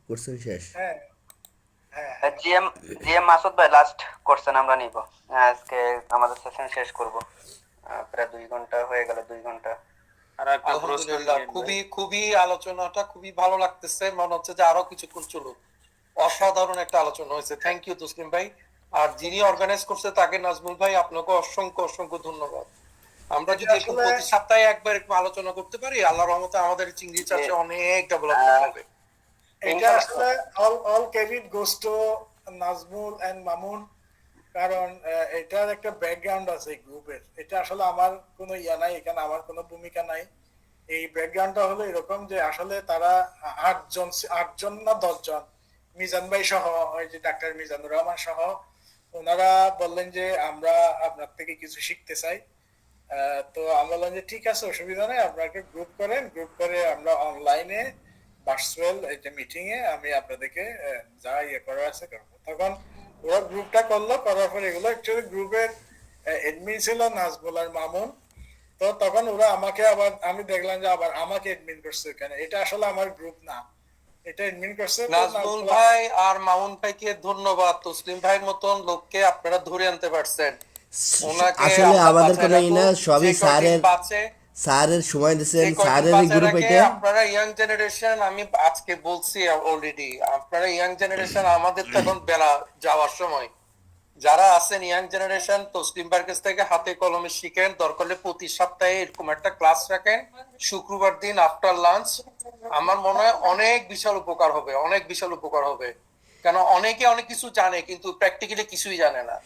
কোশ্চেন শেষ। হ্যাঁ জিএম মাসুদ ভাই লাস্ট কোশ্চেন আমরা নিব আজকে, আমাদের সেশন শেষ করব। প্রায় 2 ঘন্টা হয়ে গেল, 2 ঘন্টা। আলহামদুলিল্লাহ, খুবই আলোচনাটা খুবই ভালো লাগতেছে, মনে হচ্ছে যে আরো কিছুক্ষণ চলুক। অসাধারণ একটা আলোচনা হয়েছে, থ্যাংক ইউ তসলিম ভাই। আর যিনি অর্গানাইজ করছে তাকে নাজমুল ভাই, আপনাকে অসংখ্য অসংখ্য ধন্যবাদ। আমরা যদি একটু প্রতি সপ্তাহে একবার একটু আলোচনা করতে পারি, আল্লাহর রহমতে আমাদের চিংড়ি চাষে অনেক ডেভেলপমেন্ট হবে। এটা আসলে all credit goes to Nazmul and Mamun, কারণ এটার একটা ব্যাকগ্রাউন্ড আছে এই গ্রুপের। এটা আসলে আমার কোনো ইয়া নাই, এখানে আমার কোনো ভূমিকা নাই। এই ব্যাকগ্রাউন্ডটা হলো এরকম যে আসলে তারা 8জন না 10 জন, মিজান ভাই সহ, ওই যে ডাক্তার মিজানুর রহমান সহ, ওনারা বললেন যে আমরা আপনার থেকে কিছু শিখতে চাই। তো আমরা বললাম যে ঠিক আছে, অসুবিধা নেই, আপনাকে গ্রুপ করেন, গ্রুপ করে আমরা অনলাইনে ভার্চুয়াল একটা মিটিং এ আমি আপনাদেরকে যা ইয়ে করা আছে করবো। তখন ওরা গ্রুপটা করলো, করার পর এগুলো অ্যাকচুয়ালি গ্রুপের এডমিন ছিল নাজমুল আর মামুন। তো তখন ওরা আমাকে আবার, আমি দেখলাম যে আবার আমাকে এডমিন করছে এখানে। এটা আসলে আমার গ্রুপ না, এটা এডমিন করছে নাজমুল ভাই আর মামুন ভাইকে ধন্যবাদ। তসলিম ভাইয়ের মতন লোককে আপনারা ধরে আনতে পারছেন। আসলে আমাদের কোনো ই না, সবই স্যারের সময় দিয়েছেন, স্যারের গ্রুপ এটা। আপনারা ইয়াং জেনারেশন, আমি আজকে বলছি অলরেডি, আপনারা ইয়াং জেনারেশন, আমাদের তো এখন বেলা যাওয়ার সময়। যারা আছেন ইয়াং জেনারেশন, তসলিম ভাইয়ের কাছ থেকে হাতে কলমে শিখেন, দরকার হলে প্রতি সপ্তাহে এরকম একটা ক্লাস রাখেন, শুক্রবার দিন আফটার লাঞ্চ। আমার মনে হয় অনেক বিশাল উপকার হবে, অনেক বিশাল উপকার হবে। কেন অনেকে অনেক কিছু জানে কিন্তু প্র্যাকটিক্যালি কিছুই জানে না।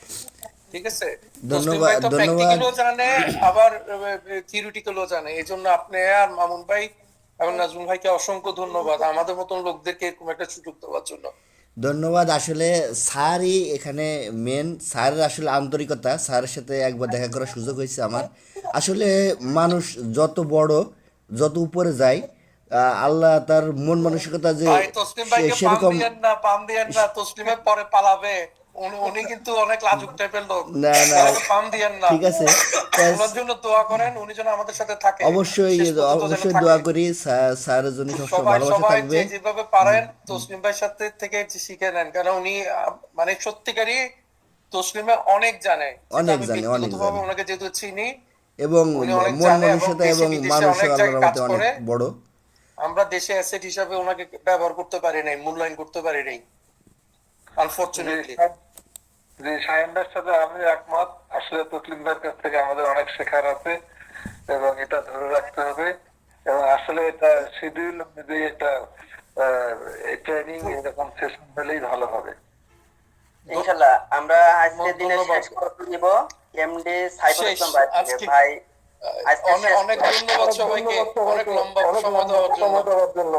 ঠিক আছে, ধন্যবাদ। প্র্যাকটিক্যালও জানে আবার থিওরিটিক্যালও জানে। এই জন্য আপনি আর মামুন ভাই এবং নাজমুল ভাইকে অসংখ্য ধন্যবাদ আমাদের মতন লোকদেরকে এরকম একটা সুযোগ দেওয়ার জন্য। ধন্যবাদ। আসলে স্যারই এখানে মেন, স্যারের আসলে আন্তরিকতা, স্যারের সাথে একবার দেখা করার সুযোগ হয়েছে আমার। আসলে মানুষ যত বড়, যত উপরে যায়, আল্লাহ তার মন মানসিকতা যে তসলিম ভাইকে সেরকম পাম দিয়েন না, তসলিমের পরে পালাবে, উনি কিন্তু অনেক লাজুক টাইপের লোক, না না, ওনাকে পাম দিয়েন না। ঠিক আছে। তা ওনার জন্য দোয়া করেন, উনি যেন আমাদের সাথে থাকে, অবশ্যই শেষ পর্যন্ত যেন অবশ্যই থাকে। দোয়া করি, স্যারের জন্য সবসময় সবাই ভালোবাসা সবাই থাকবে। যেভাবে পারেন তসলিম ভাইয়ের সাথে থেকে শিখে নেন, কারণ উনি মানে সত্যিকারই তসলিমে অনেক জানে, যেটা অনেক আমি জানে, অনেক ব্যক্তিগতভাবে জানে, ওনাকে যেহেতু চিনি, এবং উনি অনেক মন জানে এবং মানসিকতা দেশে এবং বিদেশে মানুষও অনেক আল্লাহর জায়গায় কাজ রহমতে অনেক করে। বড়। আমরা দেশে অ্যাসেট হিসাবে ওনাকে ব্যবহার করতে পারি নাই, মূল্যায়ন করতে পারি নাই, আনফরচুনেটলি। যে সায়নদার সাথে আমি একমত। আসলে তসলিম ভাইয়ের কাছ থেকে আমাদের অনেক শেখার আছে এবং এটা ধরে রাখতে হবে, এবং আসলে এটা শিডিউল অনুযায়ী এটা ট্রেনিং এরকম সেশন হলেই ভালো হবে। ইনশাআল্লাহ আমরা আজকের দিনে শেষ করে দিব এমডি সাইফুল ইসলাম ভাই থেকে। ভাই আজকে অনেক ধন্যবাদ সবাইকে, অনেক লম্বা সময় দেওয়ার জন্য।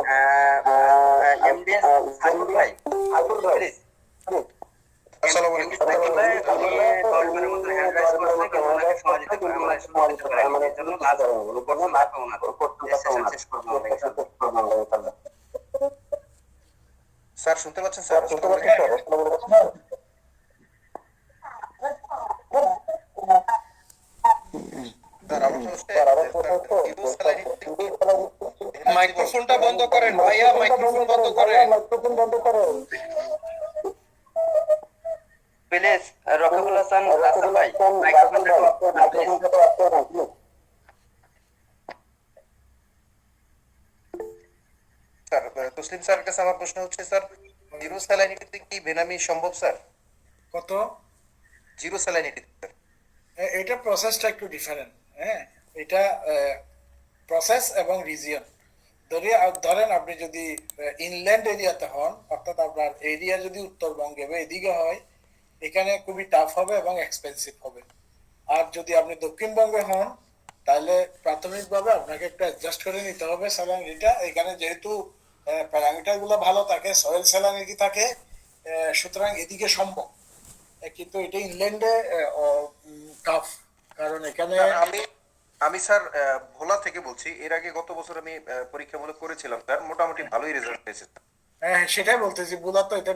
এমডি সাইফুল ভাই, প্লিজ। আসসালামু আলাইকুম। সাইফুল ভাই আপনি 10 মিনিটের মধ্যে হ্যান্ড রাইজ করতে কিন্তু ওনাকে সময় দিতে পারে, আমরা শুরু করতে পারি। এর জন্য লাস্ট করতে লাগবে ওনাকে, সেশন শেষ করব আমরা ইনশাআল্লাহ। স্যার শুনতে পাচ্ছেন? স্যার শুনতে পাচ্ছেন? মাইক্রোফোনটা বন্ধ করেন ভাইয়া, মাইক্রোফোন বন্ধ করেন। প্লিজ রকিবুল হাসান রাসেল ভাই, মাইক্রোফোনটা প্লিজ। স্যার তসলিম স্যারের কাছে আমার প্রশ্ন হচ্ছে, স্যার জিরো স্যালাইনিটিতে কি বেনামি সম্ভব স্যার? কত? জিরো স্যালাইনিটিতে এটা প্রসেসটা একটু ডিফারেন্ট। হ্যাঁ, এটা প্রসেস এবং রিজিয়ন। ধরেন আপনি যদি ইনল্যান্ড এরিয়াতে হন, অর্থাৎ আপনার এরিয়া যদি উত্তরবঙ্গে বা এদিকে হয়, এখানে খুবই টাফ হবে এবং এক্সপেন্সিভ হবে। আর যদি আপনি দক্ষিণবঙ্গে হন, তাহলে প্রাথমিকভাবে আপনাকে একটু অ্যাডজাস্ট করে নিতে হবে স্যালারিটা। এখানে যেহেতু প্যারামিটার গুলো ভালো থাকে, সয়েল স্যালারি থাকে, সুতরাং এদিকে সম্ভব। কিন্তু এটা ইংল্যান্ডে টাফ, কারণ এখানে আমি স্যার ভোলা থেকে বলছি। এর আগে গত বছর আমি পরীক্ষামূলক করেছিলাম স্যার, মোটামুটি ভালোই রেজাল্ট পেয়েছে। হ্যাঁ, সেটাই বলতেছি, বুলা তো এটা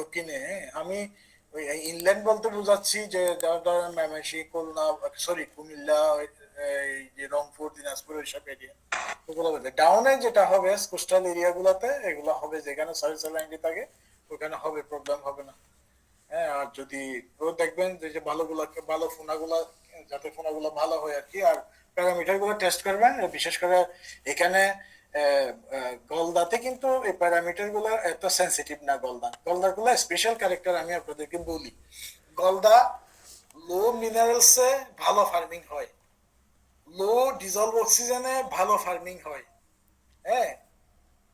দক্ষিণে। হ্যাঁ, আমি ওই ইংল্যান্ড বলতে বুঝাচ্ছি যে ধরেন ময়মনসিংহ, খুলনা, সরি কুমিল্লা, এই যে রংপুর, দিনাজপুর, ওইসব এরিয়া ওগুলো বলতে। ডাউনে যেটা হবে কোস্টাল এরিয়া গুলাতে, এগুলো হবে যেখানে সয়েল স্যালাইনিটি থাকে, ওখানে হবে, প্রবলেম হবে না। হ্যাঁ, আর যদি দেখবেন যে ভালো ফোনাগুলা, যাতে ফোনাগুলো ভালো হয় আর কি, আর প্যারামিটার গুলো টেস্ট করবেন। বিশেষ করে এখানে গলদাতে কিন্তু এই প্যারামিটার গুলো এত সেন্সিটিভ না। গলদার গুলো স্পেশাল ক্যারেক্টার আমি আপনাদেরকে বলি। গলদা লো মিনারেলসে ভালো ফার্মিং হয়, লো ডিজলভ অক্সিজেনে ভালো ফার্মিং হয়। হ্যাঁ,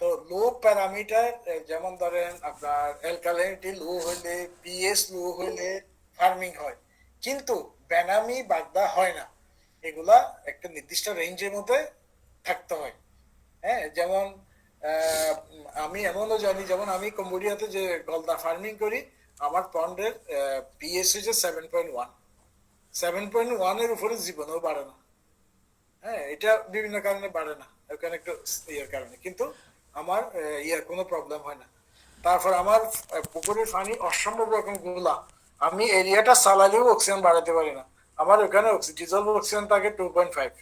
তো লো প্যারামিটার, যেমন ধরেন আপনার অ্যালকালিনিটি লো হইলে, পিএইচ লো হইলে ফার্মিং হয়, কিন্তু বেনামি বাগদা হয় না। এগুলা একটা নির্দিষ্ট রেঞ্জের মধ্যে থাকতে হয়। হ্যাঁ, যেমন আমি এমনও জানি, যেমন আমি কম্বোডিয়াতে যে গলদা ফার্মিং করি, আমার পন্ডের পিএইচ হচ্ছে 7.1। 7.1 এর উপরে জীবনেও বাড়ে না। হ্যাঁ, এটা বিভিন্ন কারণে বাড়ে না, ওখানে একটু ইয়ের কারণে, কিন্তু আমার ইয়ার কোনো প্রবলেম হয় না। তারপর আমার পুকুরের পানি অসম্ভব রকম গোলা, আমি এরিয়াটা চালালেও অক্সিজেন বাড়াতে পারি না। আমার ওখানে ডিজলভ অক্সিজেন থাকে 2.5।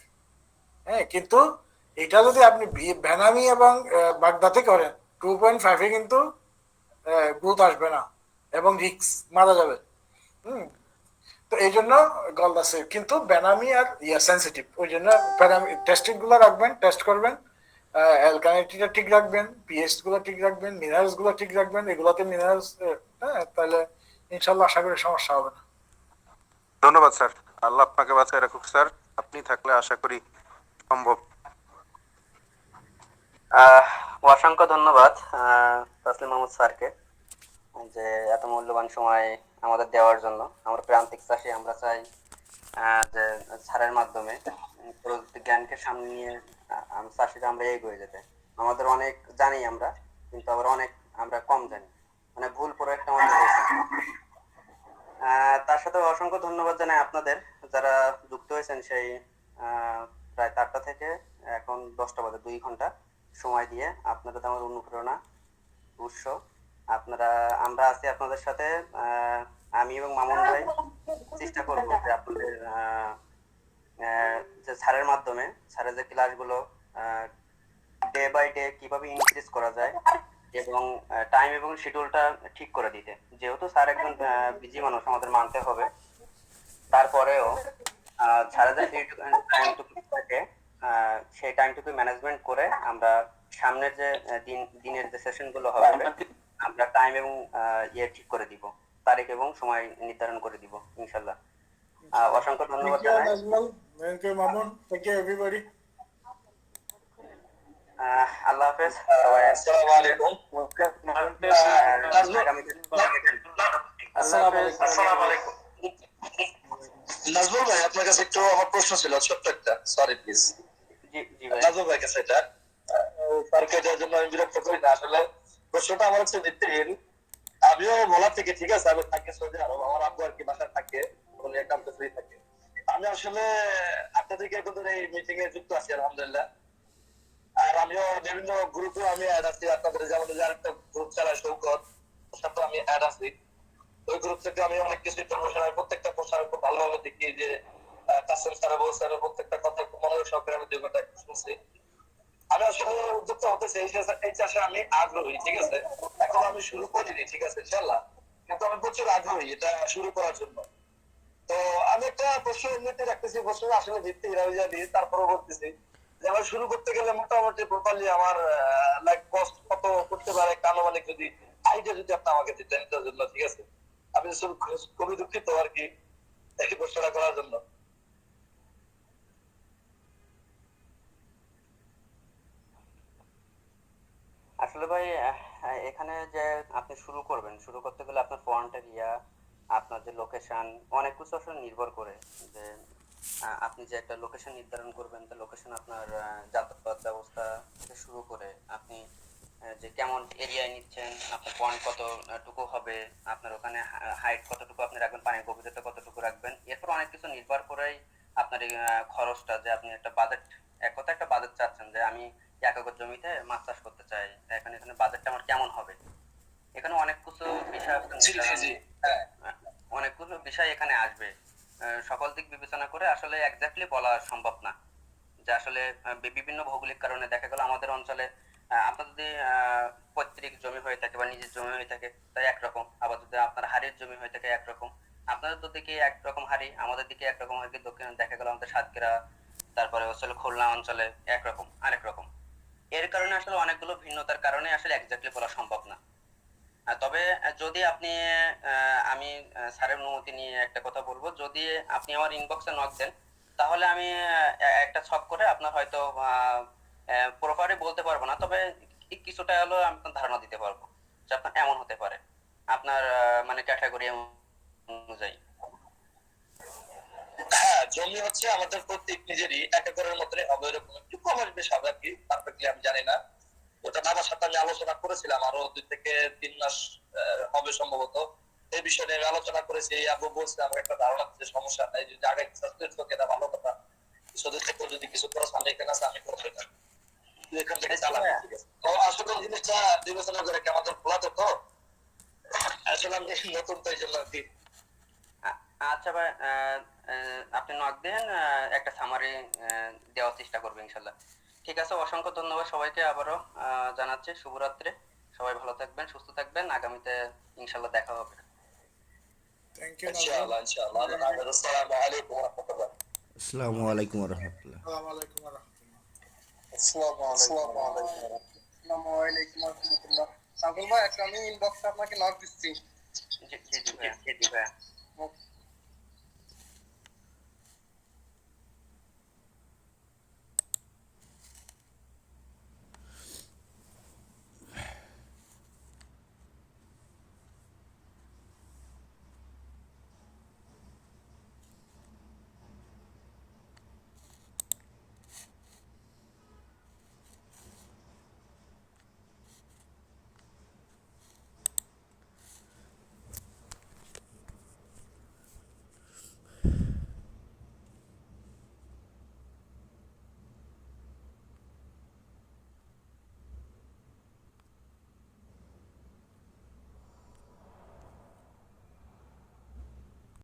হ্যাঁ, কিন্তু এটা যদি আপনি বেনামি এবং বাগদাতে করেন, 2.5-এ কিন্তু গ্রোথ আসবে না এবং রিক্স, মারা যাবে। তো এই জন্য গলদা সেফ, কিন্তু বেনামি আর সেন্সিটিভ। ওই জন্য টেস্টিং গুলো রাখবেন, টেস্ট করবেন, অ্যালকালিনিটিটা ঠিক রাখবেন, পিএইচ গুলো ঠিক রাখবেন, মিনারেলস গুলো ঠিক রাখবেন। এগুলোতে মিনারেলস, হ্যাঁ, তাহলে ইনশাল্লাহ আশা করি সমস্যা হবে না। ধন্যবাদ স্যার, আল্লাহ আপনাকে বাঁচায় রাখুক স্যার। আপনি থাকলে আশা করি সম্ভব। অসংখ্য ধন্যবাদ তাসলিম মাহমুদ স্যারকে, যে এত মূল্যবান সময় আমাদের দেওয়ার জন্য। আমরা প্রান্তিক চাষি, আমরা চাই যে স্যারের মাধ্যমে প্রযুক্তি জ্ঞানকে সামনে নিয়ে চাষিরা আমরা এগিয়ে যেতে। আমাদের অনেক জানি আমরা, কিন্তু আবার অনেক আমরা কম জানি, মানে ভুল প্রয়োগটা আমাদের হয়েছে। তার সাথে অসংখ্য ধন্যবাদ জানাই আপনাদের যারা যুক্ত হয়েছেন সেই প্রায় 4টা থেকে এখন 10টা বাজে, 2 ঘন্টা সময় দিয়ে। আপনারা তো আমার অনুপ্রেরণা, উৎস। আমরা আছি আপনাদের সাথে আমি এবং মামুন ভাই চেষ্টা করবো যে আপনাদের যে স্যারের মাধ্যমে স্যারের যে ক্লাসগুলো ডে বাই ডে কিভাবে ইনক্রিজ করা যায় এবং টাইম এবং শিডিউলটা ঠিক করে দিতে। যেহেতু স্যার একজন বিজি মানুষ, আমাদের মানতে হবে। তারপরেও স্যারের যে ফ্রি টাইমটুকু থাকে সেই টাইমটুকু ম্যানেজমেন্ট করে আমরা সামনের যে দিনের যে সেশনগুলো হবে আমরা টাইম এবং ঠিক করে দিব, তারিখ এবং সময় নির্ধারণ করে দিব ইনশাল্লাহ। অসংখ্য ধন্যবাদ Thank you, জানাই। Najmal. Thank you, Mamun. Thank you, everybody. আল্লাহ হাফেজ সবাই। আসসালামু আলাইকুম। আসসালামু আলাইকুম। নাজমুল ভাই, আপনার কাছে একটু আমার প্রশ্ন ছিল, ছোট্ট একটা, সরি প্লিজ। নাজমুল ভাই কাছে এটা স্যারকে এটার জন্য আমি বিরক্ত করি না, আসলে প্রশ্নটা আমার হচ্ছে ভিত্তিহীন। আমিও ভোলা থেকে, ঠিক আছে, আমি থাকি সৌদি আরব, আমার আব্বু আর কি বাসায় থাকে, উনি একান্ত ফ্রি থাকে। আমি আসলে আপনাদেরকে এখন এই মিটিং এ যুক্ত আছি আলহামদুলিল্লাহ। আর আমিও বিভিন্ন গ্রুপে আমি অ্যাড আছি, আপনাদের যেমন একটা গ্রুপ চালায় শৌকত, সাথে আমি অ্যাড আছি। ওই গ্রুপ থেকে আমি অনেক কিছু ইনফরমেশন, প্রত্যেকটা প্রশ্ন খুব ভালোভাবে দেখি যে কাসেম স্যার বলছেন, প্রত্যেকটা কথা খুব মনোযোগ সহকারে আমি 2 ঘন্টা শুনছি। আমি আসলে উদ্যোক্তা হতে চাই, এই চাষে আমি আগ্রহী, ঠিক আছে। এখন আমি শুরু করিনি, ঠিক আছে, ইনশাল্লাহ, কিন্তু আমি প্রচুর আগ্রহী এটা শুরু করার জন্য। তো আমি একটা প্রশ্ন এমনিতে রাখতেছি, প্রশ্ন আসলে ভিত্তিহীন আমি জানি, তারপরে বলতেছি যে আমার শুরু করতে গেলে মোটামুটি প্রপারলি আমার লাইক কস্ট কত করতে পারে, আনুমানিক যদি আইডিয়া যদি আপনি আমাকে দিতেন এটার জন্য, ঠিক আছে। আমি খুবই দুঃখিত আর কি এই প্রশ্নটা করার জন্য। আসলে ভাই এখানে যে আপনি শুরু করবেন, শুরু করতে গেলে আপনার ফন্ট এরিয়া, আপনার যে লোকেশন, অনেক কিছু আসলে নির্ভর করে যে আপনি যে একটা লোকেশন নির্ধারণ করবেন, তো লোকেশন আপনার যাতায়াত ব্যবস্থা থেকে শুরু করে আপনি যে কেমন এরিয়ায় নিচ্ছেন, আপনার পয়েন্ট কতটুকু হবে, আপনার ওখানে হাইট কতটুকু আপনি রাখবেন, পানির গভীরতা কতটুকু রাখবেন, এরপর অনেক কিছু নির্ভর করেই আপনার এই খরচটা, যে আপনি একটা বাজেট, এক কথা একটা বাজেট চাচ্ছেন যে আমি 1 একর জমিতে মাছ চাষ করতে চাই, এখানে বাজেটটা আমার কেমন হবে। এখানে অনেক কিছু বিষয় অনেকগুলো বিষয় এখানে আসবে। সকল দিক বিবেচনা করে আসলে এক্স্যাক্টলি বলা সম্ভব না যে আসলে বিভিন্ন ভৌগোলিক কারণে দেখা গেল আমাদের অঞ্চলে আপনার যদি পৈতৃক জমি হয়ে থাকে বা নিজের জমি হয়ে থাকে তাই একরকম, আবার যদি আপনার হাড়ির জমি হয়ে থাকে একরকম। আপনাদের তো দিকে একরকম হাড়ি, আমাদের দিকে একরকম হয়, দক্ষিণে দেখা গেল আমাদের সাতক্ষীরা, তারপরে আসলে খুলনা অঞ্চলে একরকম আরেক রকম। এর কারণে আসলে অনেকগুলো ভিন্নতার কারণে আসলে এক্স্যাক্টলি বলা সম্ভব না। তবে যদি আপনি আমি স্যারের অনুমতি নিয়ে একটা কথা বলবো, যদি আপনি আমার ইনবক্সে নক দেন তাহলে আমি একটা ছক করে আপনার হয়তো প্রপারলি বলতে পারবো না, তবে কিছুটা হলো আপনার ধারণা দিতে পারবো যে আপনার এমন হতে পারে আপনার মানে ক্যাটাগরি অনুযায়ী। হ্যাঁ, জমি হচ্ছে আমাদের প্রত্যেক নিজেরই 1 একরের মতনই হবে, এরকম একটু কম আসবে হবে আর কি, পারফেক্টলি আমি জানি না। ওটা বাবার সাথে আমি আলোচনা করেছিলাম, আরো 2 থেকে 3 মাস হবে সম্ভবত। এই বিষয়ে নিয়ে আমি আলোচনা করেছি, আব্বু বলছে আমার একটা ধারণা আছে, সমস্যা নাই, যদি আগে সাসপেন্ড থাকে এটা ভালো কথা, সদস্য থেকে যদি কিছু খরচ আমি এখানে আছে আমি করবো এটা, তুই এখান থেকে চালাবি, ঠিক আছে। তো আসলে এই জিনিসটা বিবেচনা করে কি আমাদের ভোলাতে তো আসলে আমি নতুন তো এই জন্য আর কি। আচ্ছা ভাই, আপনি নক দেন, একটা সামারি দেওয়ার চেষ্টা করবো ইনশাল্লাহ। ঠিক আছে, অসংখ্য ধন্যবাদ সবাইকে আবারও জানাচ্ছি শুভরাত্রি। সবাই ভালো থাকবেন, সুস্থ থাকবেন, আগামীতে ইনশাল্লাহ দেখা হবে। Thank you, ইনশাআল্লাহ, ইনশাআল্লাহ। আসসালামু আলাইকুম ওয়া রাহমাতুল্লাহ। আসসালামু আলাইকুম রহমতুল্লাহ। Assalamu alaikum wa rahmatullah. আসসালামু আলাইকুম। আসসালামু আলাইকুম ওয়া রাহমাতুল্লাহ। সাগর ভাই, একটা আমি ইনবক্সে আপনাকে নক দিচ্ছি। জি জি ভাইয়া।